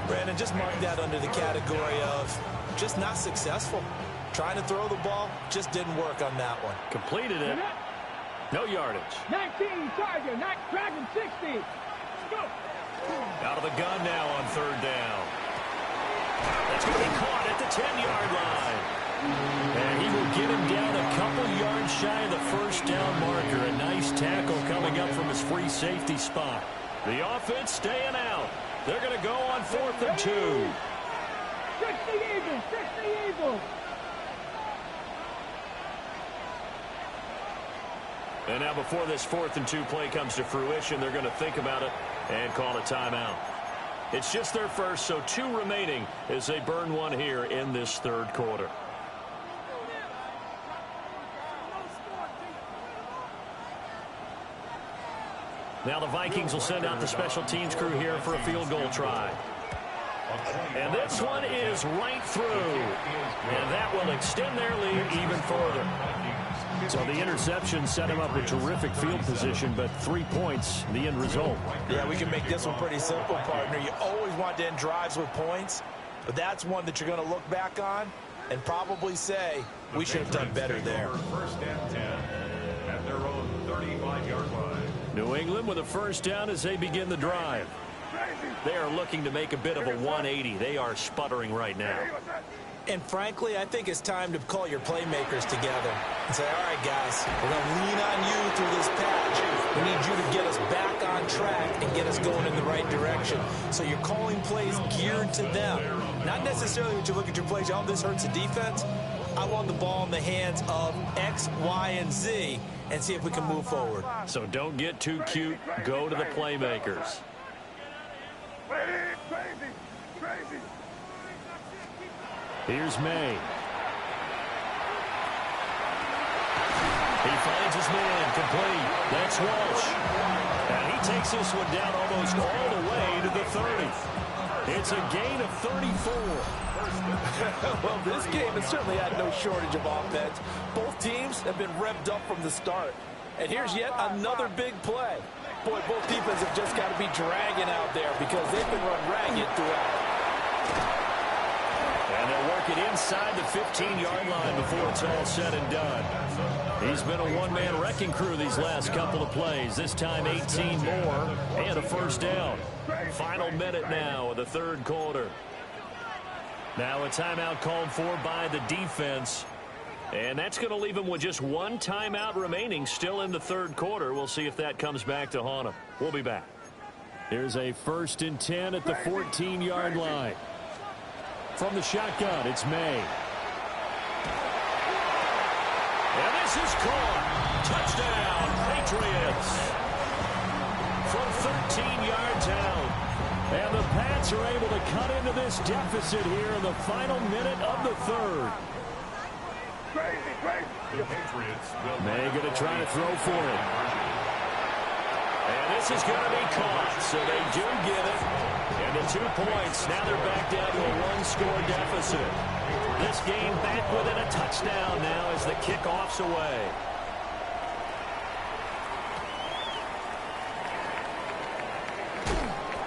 Brandon, just mark that under the category of just not successful. Trying to throw the ball just didn't work on that one. Completed it. No yardage. 19, Tiger, not Dragon 60. Go. Out of the gun now on third down. That's going to be caught at the 10-yard line. And he will get him down a couple yards shy of the first down marker. A nice tackle coming up from his free safety spot. The offense staying out. They're going to go on 4th and 2. 60 Eagles, 60 Eagles. And now before this 4th and 2 play comes to fruition, they're going to think about it and call a timeout. It's just their first, so 2 remaining as they burn one here in this third quarter. Now the Vikings will send out the special teams crew here for a field goal try. And this one is right through. And that will extend their lead even further. So the interception set him up with terrific field position, but 3 points, the end result. Yeah, we can make this one pretty simple, partner. You always want to end drives with points, but that's one that you're going to look back on and probably say, we should have done better there. First and 10 at their own 35-yard line. New England with a first down as they begin the drive. They are looking to make a bit of a 180. They are sputtering right now. And frankly, I think it's time to call your playmakers together and say, all right, guys, we're going to lean on you through this patch. We need you to get us back on track and get us going in the right direction. So you're calling plays geared to them. Not necessarily when you look at your plays, oh, this hurts the defense. I want the ball in the hands of X, Y, and Z and see if we can move forward. So don't get too cute. Go to the playmakers. Here's May. He finds his man, complete. That's Walsh. And he takes this one down almost all the way to the 30. It's a gain of 34. Well, this game has certainly had no shortage of offense. Both teams have been revved up from the start. And here's yet another big play. Boy, both defenses have just got to be dragging out there because they've been run ragged throughout. And they'll work it inside the 15-yard line before it's all said and done. He's been a one-man wrecking crew these last couple of plays. This time 18 more and a first down. Final minute now of the third quarter. Now a timeout called for by the defense. And that's going to leave him with just one timeout remaining still in the third quarter. We'll see if that comes back to haunt him. We'll be back. Here's a 1st and 10 at the 14-yard line. From the shotgun, it's May. And this is caught. Touchdown, Patriots. From 13 yards out. And the Pats are able to cut into this deficit here in the final minute of the third. The Patriots will May going to try to throw for it. And this is going to be caught, so they do get it. And the 2 points, now they're back down to a one-score deficit. This game back within a touchdown now as the kickoff's away.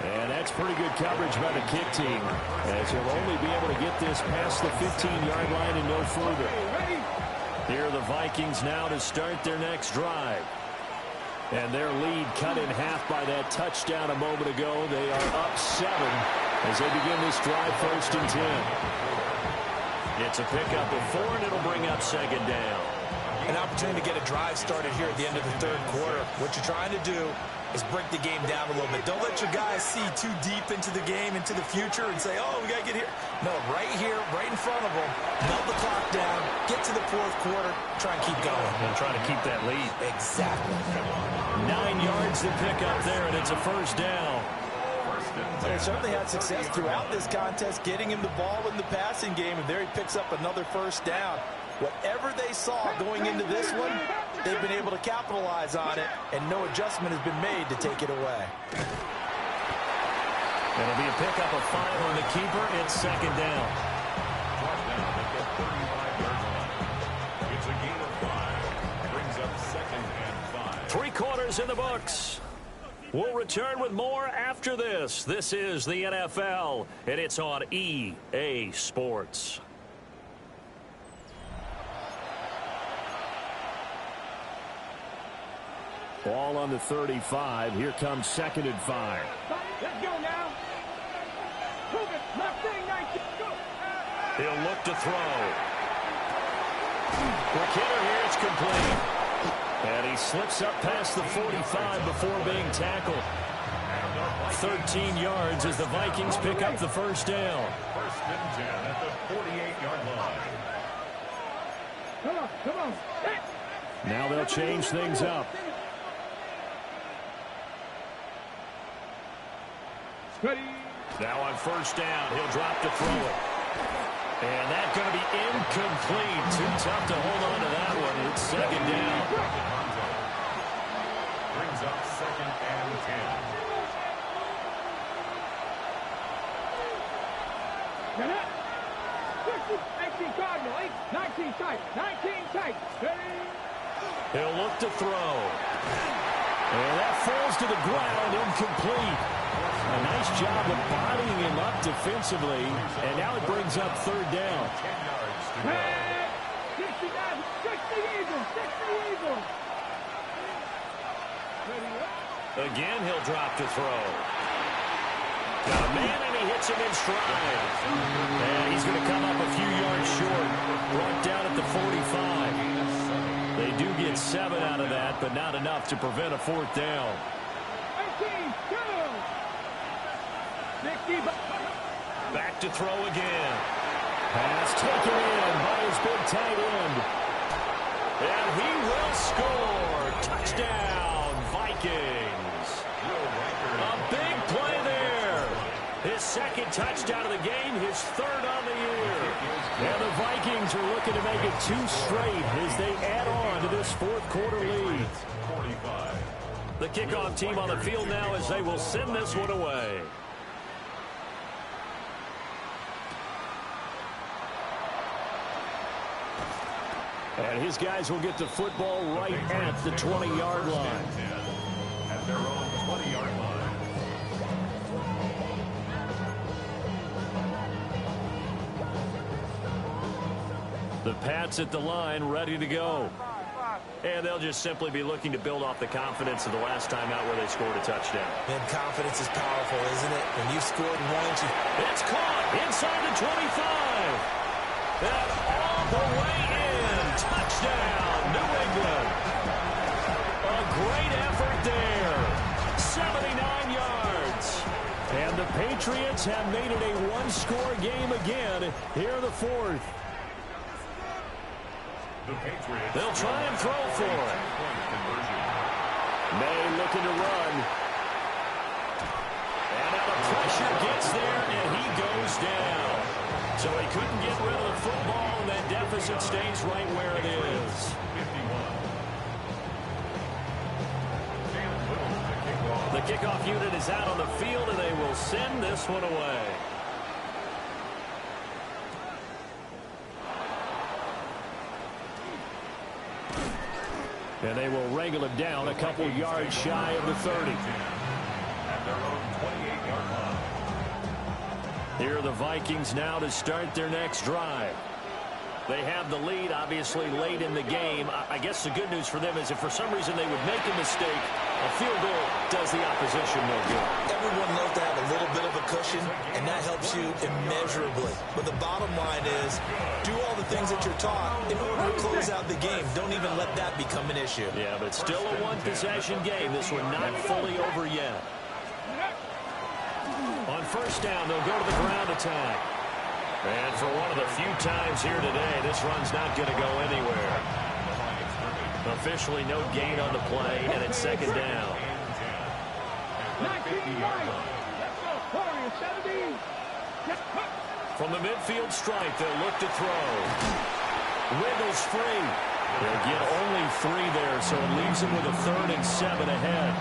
And that's pretty good coverage by the kick team, as he'll only be able to get this past the 15-yard line and no further. Here are the Vikings now to start their next drive. And their lead cut in half by that touchdown a moment ago. They are up 7 as they begin this drive 1st and 10. It's a pickup of 4, and it'll bring up 2nd down. An opportunity to get a drive started here at the end of the third quarter. What you're trying to do is break the game down a little bit. Don't let your guys see too deep into the game, into the future, and say, oh, we got to get here. No, right here, right in front of them, melt the clock down, get to the fourth quarter, try and keep going. And try to keep that lead. Exactly. 9 yards to pick up there, and it's a first down. They certainly had success throughout this contest, getting him the ball in the passing game, and there he picks up another first down. Whatever they saw going into this one, they've been able to capitalize on it, and no adjustment has been made to take it away. It'll be a pickup of 5 on the keeper. It's 2nd down. It's a gain of 5. Brings up 2nd and 5. 3 quarters in the books. We'll return with more after this. This is the NFL, and it's on EA Sports. Ball on the 35. Here comes 2nd and 5. Let's go now. Move it. Left thing, 19. Go. He'll look to throw. Quick hitter here. It's complete. And he slips up past the 45 before being tackled. 13 yards as the Vikings pick up the first down. 1st and 10 at the 48-yard line. Come on, come on. Hey. Now they'll change things up. Ready. Now on first down, he'll drop to throw it. And that's going to be incomplete. Too tough to hold on to that one. It's 2nd down. Brings up 2nd and 10. Get it. 18 Cardinal. 19 tight. 19 tight. Ready. He'll look to throw. And that falls to the ground, incomplete. A nice job of bodying him up defensively, and now it brings up 3rd down. 10 yards to go. 60 Eagles. 60 Eagles. Ready up. Again, he'll drop to throw. Got a man, and he hits him in stride. And he's going to come up a few yards short. Brought down at the 45. They do get 7 out of that, but not enough to prevent a 4th down. 18, go. 60. Back to throw again. Pass taken in by his big tight end. And he will score. Touchdown, Vikings. A big play there. His 2nd touchdown of the game, his 3rd on the year. And the Vikings are looking to make it 2 straight as they add on to this fourth quarter lead. 45. The kickoff team on the field now as they will send this one away. And his guys will get the football right at the 20-yard line. At their own 20-yard line. The Pats at the line, ready to go. And they'll just simply be looking to build off the confidence of the last time out where they scored a touchdown. Man, confidence is powerful, isn't it? When you've scored once, It's caught inside the 25. And all the way in. Touchdown, New England. A great effort there. 79 yards. And the Patriots have made it a one-score game again here in the fourth. They'll try and throw for it. May looking to run. And now the pressure gets there, and he goes down. So he couldn't get rid of the football, and that deficit stays right where it is. The kickoff unit is out on the field, and they will send this one away. And they will wrangle him down a couple yards shy of the 30. At their own 28-yard line. Here are the Vikings now to start their next drive. They have the lead, obviously, late in the game. I guess the good news for them is if for some reason they would make a mistake, a field goal does the opposition no good. everyone loves to have a little bit of a cushion, and that helps you immeasurably. But the bottom line is, do all the things that you're taught in order to close out the game. Don't even let that become an issue. Yeah, but still a one-possession game. This one not fully over yet. On first down, they'll go to the ground attack. And for one of the few times here today, this run's not going to go anywhere. Officially no gain on the play, and it's second down. From the midfield stripe, they'll look to throw. Wiggles free. They'll get only 3 there, so it leaves them with a 3rd and 7 ahead.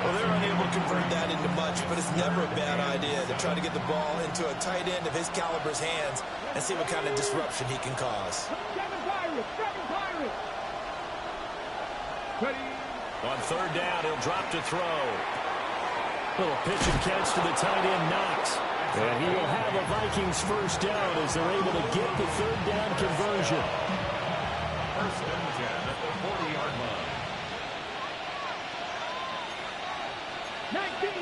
Well, they're unable to convert that into much, but it's never a bad idea to try to get the ball into a tight end of his caliber's hands and see what kind of disruption he can cause. On third down, he'll drop to throw. Little pitch and catch to the tight end, Knox. And he will have a Vikings first down as they're able to get the third down conversion. First and 10 at the 40-yard line. 19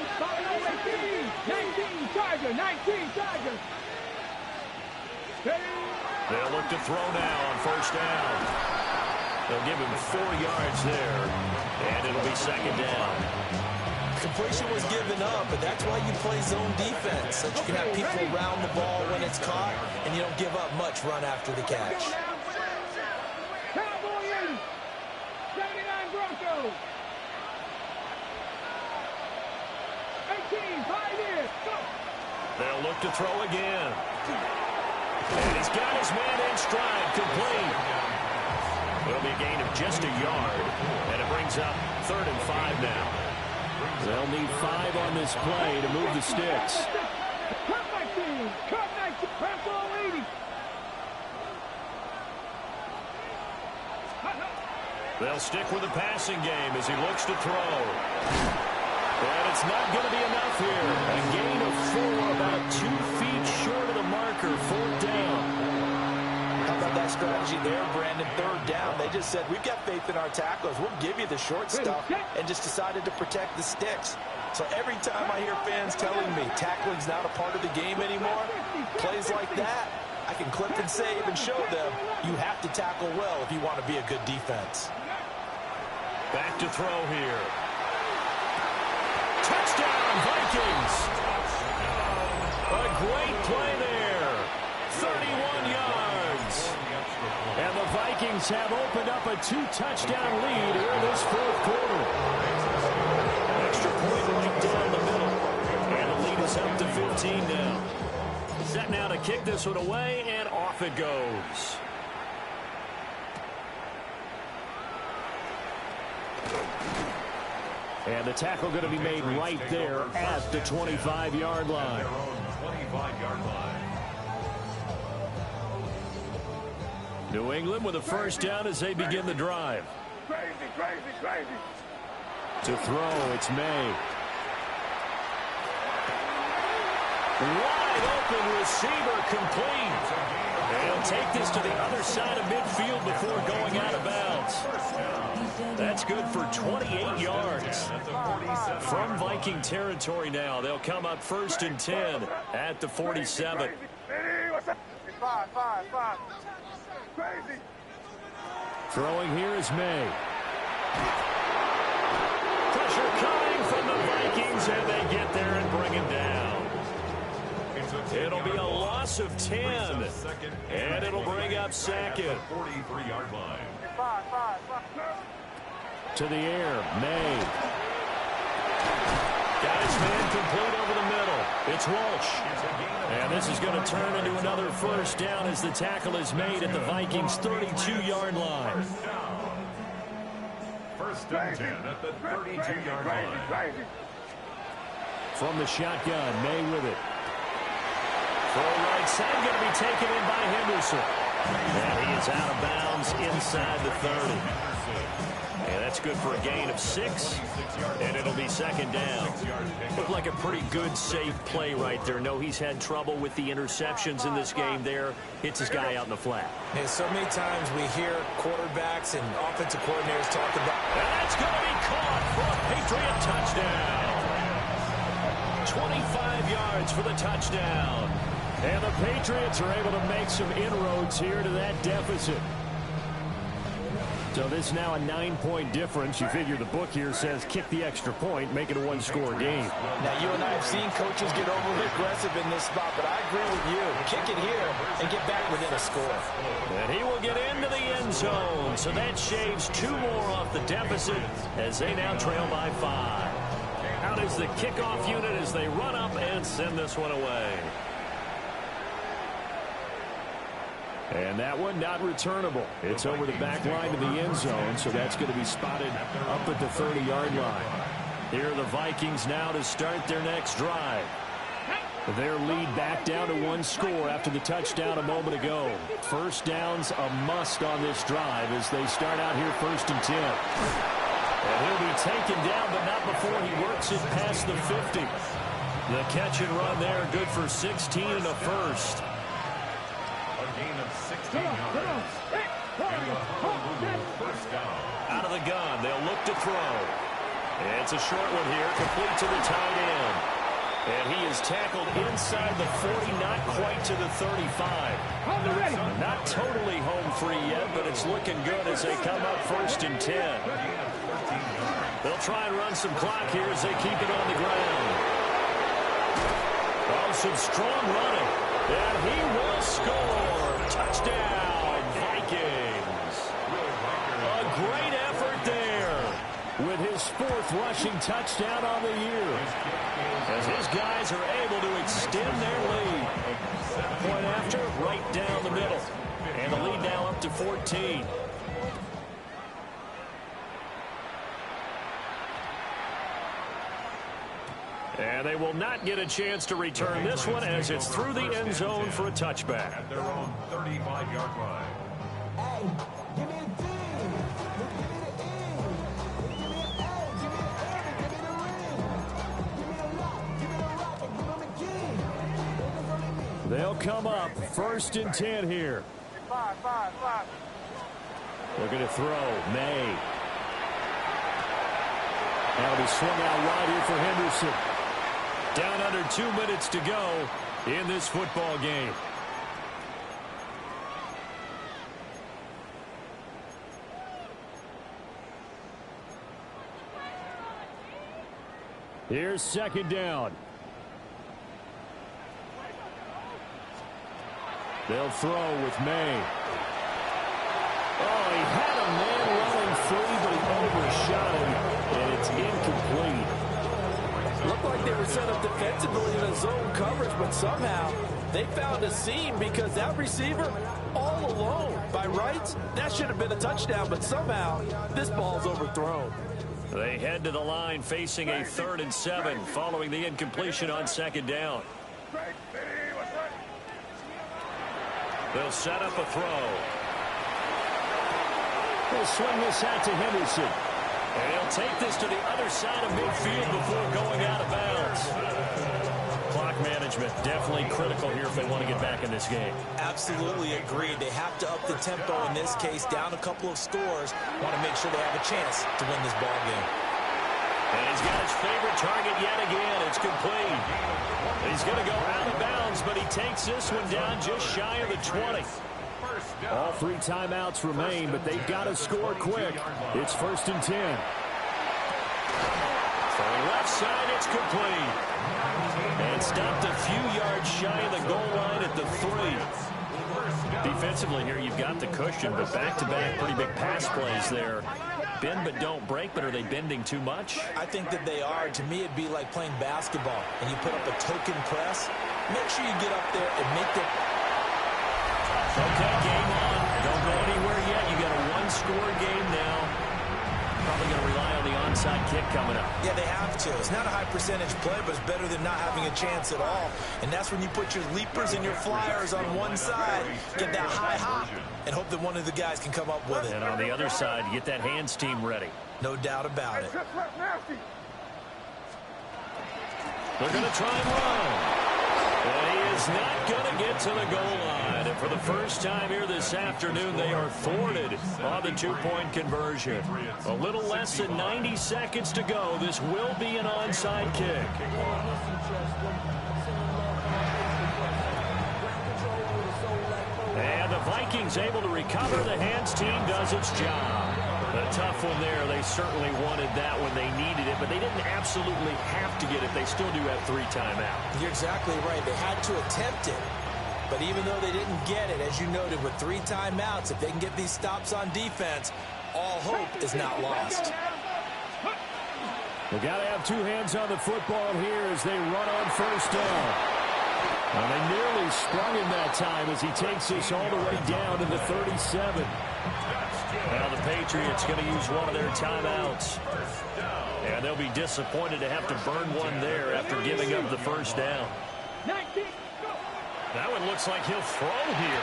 Charger, 19 Charger. They'll look to throw now on first down. They'll give him 4 yards there, and it'll be second down. Completion was given up, but that's why you play zone defense, so you can have people around the ball when it's caught, and you don't give up much run after the catch. Cowboy 80, 79 Broncos. 18, pioneer, go. They'll look to throw again. And he's got his man in stride, complete. It'll be a gain of just a yard, and it brings up 3rd and 5 now. They'll need 5 on this play to move the sticks. Cut 19, cut 19, press all 80. They'll stick with the passing game as he looks to throw. And it's not going to be enough here. A gain of 4, about 2 feet short of the marker, 4th down. How about that strategy there, Brandon? 3rd down. They just said, we've got faith in our tacklers. We'll give you the short stuff, and just decided to protect the sticks. So every time I hear fans telling me tackling's not a part of the game anymore, plays like that, I can clip and save and show them you have to tackle well if you want to be a good defense. Back to throw here. Touchdown, Vikings! A great play there. 31 yards. And the Vikings have opened up a 2-touchdown lead here in this 4th quarter. Extra point right down the middle. And the lead is up to 15 now. Set now to kick this one away and off off it goes. And the tackle going to be made right there at the 25-yard line. 25-yard line. New England with a first down as they begin the drive. Crazy. To throw, it's May. Wide open receiver complete. They'll take this to the other side of midfield before going out of bounds. That's good for 28 yards. From Viking territory now, they'll come up 1st and 10 at the 47. Crazy. Throwing here is May. Pressure coming from the Vikings, and they get there and bring it down. It'll be a loss of 10, and it'll bring up second. 43-yard line. To the air, May. Got his man complete over the middle. It's Walsh. And this is going to turn into another first down as the tackle is made at the Vikings' 32-yard line. First and 10 at the 32-yard line. From the shotgun, May with it. Full right side going to be taken in by Henderson. And he is out of bounds inside the 30. And that's good for a gain of 6. And it'll be second down. Looked like a pretty good, safe play right there. No, he's had trouble with the interceptions in this game there. Hits his guy out in the flat. And so many times we hear quarterbacks and offensive coordinators talk about... And that's going to be caught for a Patriot touchdown. 25 yards for the touchdown. And the Patriots are able to make some inroads here to that deficit. So this is now a 9-point difference. You figure the book here says kick the extra point, make it a one-score game. Now, you and I have seen coaches get overly aggressive in this spot, but I agree with you. Kick it here and get back within a score. And he will get into the end zone. So that shaves 2 more off the deficit as they now trail by 5. Out is the kickoff unit as they run up and send this one away. And that one not returnable. It's over the back line to the end zone, so that's going to be spotted up at the 30-yard line. Here are the Vikings now to start their next drive. Their lead back down to 1 score after the touchdown a moment ago. First down's a must on this drive as they start out here 1st and 10. And he'll be taken down, but not before he works it past the 50. The catch and run there, good for 16 and a first. Out of the gun, they'll look to throw. It's a short one here, complete to the tight end. And he is tackled inside the 40, not quite to the 35. Not totally home free yet, but it's looking good as they come up 1st and 10. They'll try and run some clock here as they keep it on the ground. Oh, some strong running. And he will score. Touchdown, Vikings. A great effort there with his 4th rushing touchdown on the year. As his guys are able to extend their lead. Point after, right down the middle. And the lead now up to 14. And they will not get a chance to return this one as it's through the end zone for a touchback. At their own 35-yard line. They'll come up 1st and 10 here. Looking to throw. May. That'll be swung out wide here for Henderson. Down under 2 minutes to go in this football game. Here's 2nd down. They'll throw with May. Oh, he had a man running free, but he overshot him, and it's incomplete. Looked like they were set up defensively in a zone coverage, but somehow They found a seam because that receiver, all alone, by rights, that should have been a touchdown, but somehow this ball's overthrown. They head to the line facing a 3rd and 7 following the incompletion on 2nd down. They'll set up a throw. They'll swing this out to Henderson. And he'll take this to the other side of midfield before going out of bounds. Clock management definitely critical here if they want to get back in this game. Absolutely agreed. They have to up the tempo in this case, down a couple of scores. Want to make sure they have a chance to win this ball game. And he's got his favorite target yet again. It's complete. He's going to go out of bounds, but he takes this one down just shy of the 20. All 3 timeouts remain, but they've got to score quick. It's 1st and 10. From left side, it's complete. And stopped a few yards shy of the goal line at the 3. Defensively here, you've got the cushion, but back-to-back pretty big pass plays there. Bend but don't break, but are they bending too much? I think that they are. To me, it'd be like playing basketball, and you put up a token press. Make sure you get up there and make the... Okay, game on. Don't go anywhere yet. You got a 1-score game now. Probably going to rely on the onside kick coming up. Yeah, they have to. It's not a high percentage play, but it's better than not having a chance at all. And that's when you put your leapers and your flyers on one side, get that high hop, and hope that one of the guys can come up with it. And on the other side, you get that hands team ready. No doubt about it. They're going to try and run. And he is not going to get to the goal line. And for the first time here this afternoon, they are thwarted on the 2-point conversion. A little less than 90 seconds to go. This will be an onside kick. And the Vikings able to recover. The hands team does its job. A tough one there. They certainly wanted that when they needed it, but they didn't absolutely have to get it. They still do have 3 timeouts. You're exactly right. They had to attempt it. But even though they didn't get it, as you noted, with 3 timeouts, if they can get these stops on defense, all hope is not lost. They've got to have 2 hands on the football here as they run on 1st down. And they nearly sprung him that time as he takes this all the way down to the 37. Now the Patriots going to use one of their timeouts. And they'll be disappointed to have to burn one there after giving up the 1st down. That one looks like he'll throw here.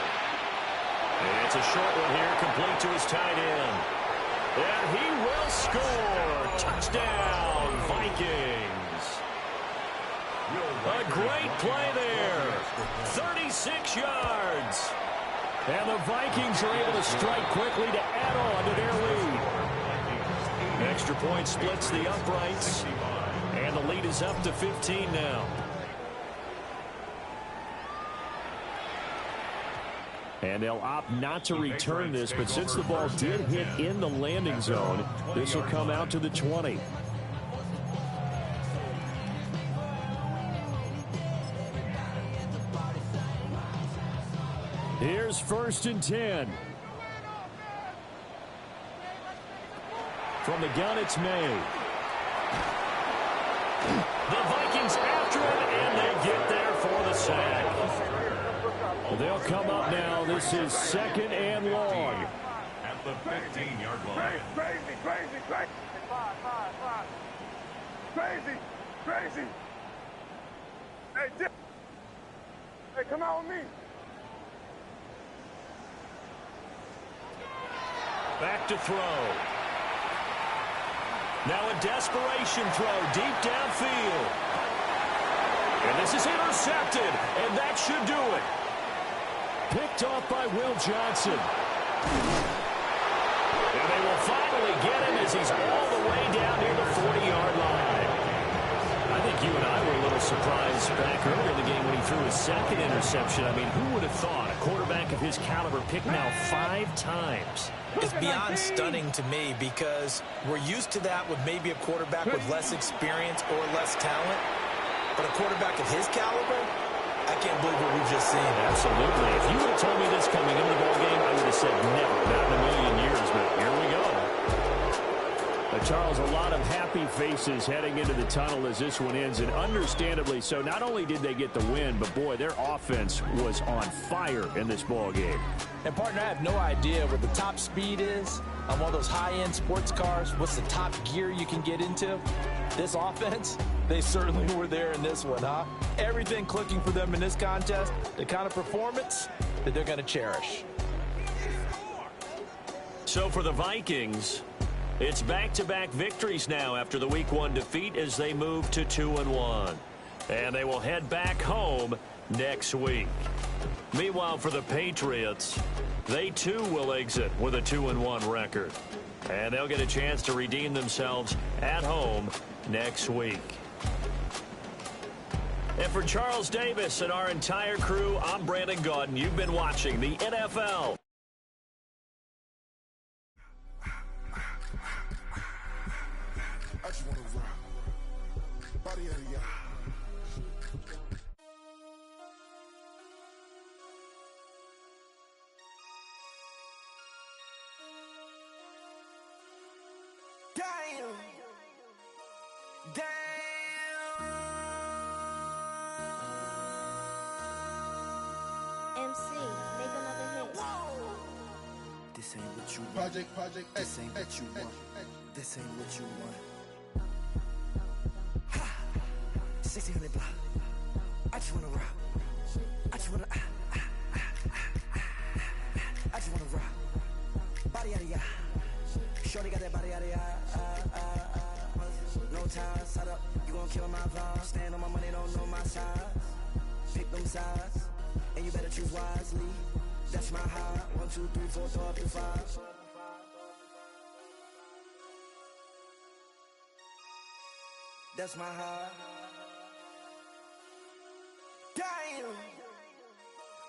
It's a short one here, complete to his tight end. And he will score. Touchdown, Vikings. A great play there. 36 yards. And the Vikings are able to strike quickly to add on to their lead. Extra point splits the uprights. And the lead is up to 15 now. And they'll opt not to return this, but since the ball did hit in the landing zone, this will come out to the 20. Here's 1st and 10. From the gun, it's May. The Vikings after it, and they get there for the sack. They'll come up now. This is 2nd and long. At the 15-yard line. Crazy. Hey, come out with me. Back to throw. Now a desperation throw deep downfield. And this is intercepted, and that should do it. Picked off by Will Johnson. And they will finally get him as he's all the way down near the 40-yard line. I think you and I were a little surprised back earlier in the game when he threw his 2nd interception. I mean, who would have thought a quarterback of his caliber picked now 5 times? It's beyond stunning to me because we're used to that with maybe a quarterback with less experience or less talent. But a quarterback of his caliber, I can't believe what we've just seen. Absolutely. If you would have told me this coming into the ball game, I would have said never, not in a million years. But here we go. Charles, a lot of happy happy faces heading into the tunnel as this one ends, and understandably so. Not only did they get the win, but, boy, their offense was on fire in this ball game. And, partner, I have no idea what the top speed is on one of those high-end sports cars. What's the top gear you can get into? This offense, they certainly were there in this one, huh? Everything clicking for them in this contest, the kind of performance that they're going to cherish. So for the Vikings, it's back-to-back victories now after the Week 1 defeat as they move to 2-1. And they will head back home next week. Meanwhile, for the Patriots, they too will exit with a 2-1 record. And they'll get a chance to redeem themselves at home next week. And for Charles Davis and our entire crew, I'm Brandon Gaudin. You've been watching the NFL. I just wanna rock. Body of the Damn. MC, make another hit. This ain't what you want. Project. This ain't what you want. This ain't what you want. Ha! 1600 block. I just wanna rock. I just wanna. I just wanna rock. Body out of ya. Shorty got that body out of ya. No time, set up. You gon' kill my vibe. Stand on my money, don't know my size. Pick them sides, and you better choose wisely. That's my high. 1, 2, 3, 4, throw up to 5. That's my high. Damn.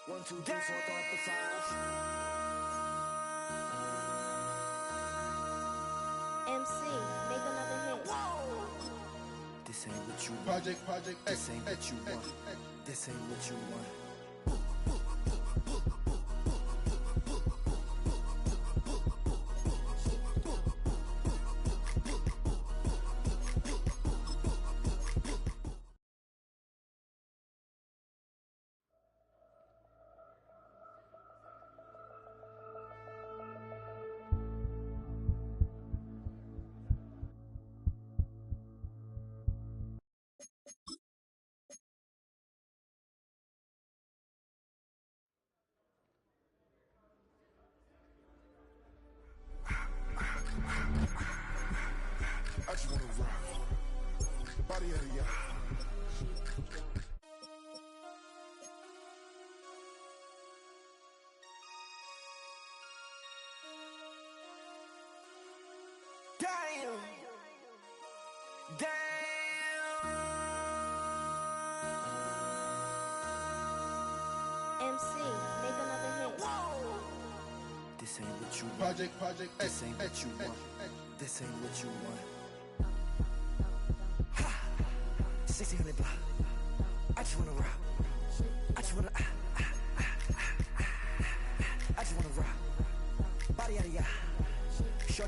1, 2, 3, 4, throw up to 5. MC, make another hit. This ain't what you want. Project. This ain't what you want. This ain't what you want. I just wanna rock. Body out of ya. Damn. MC, make another hit. This ain't what you want. Project. This ain't what you want. This ain't what you want. Ha! 1600 block. I just wanna rock. I just wanna.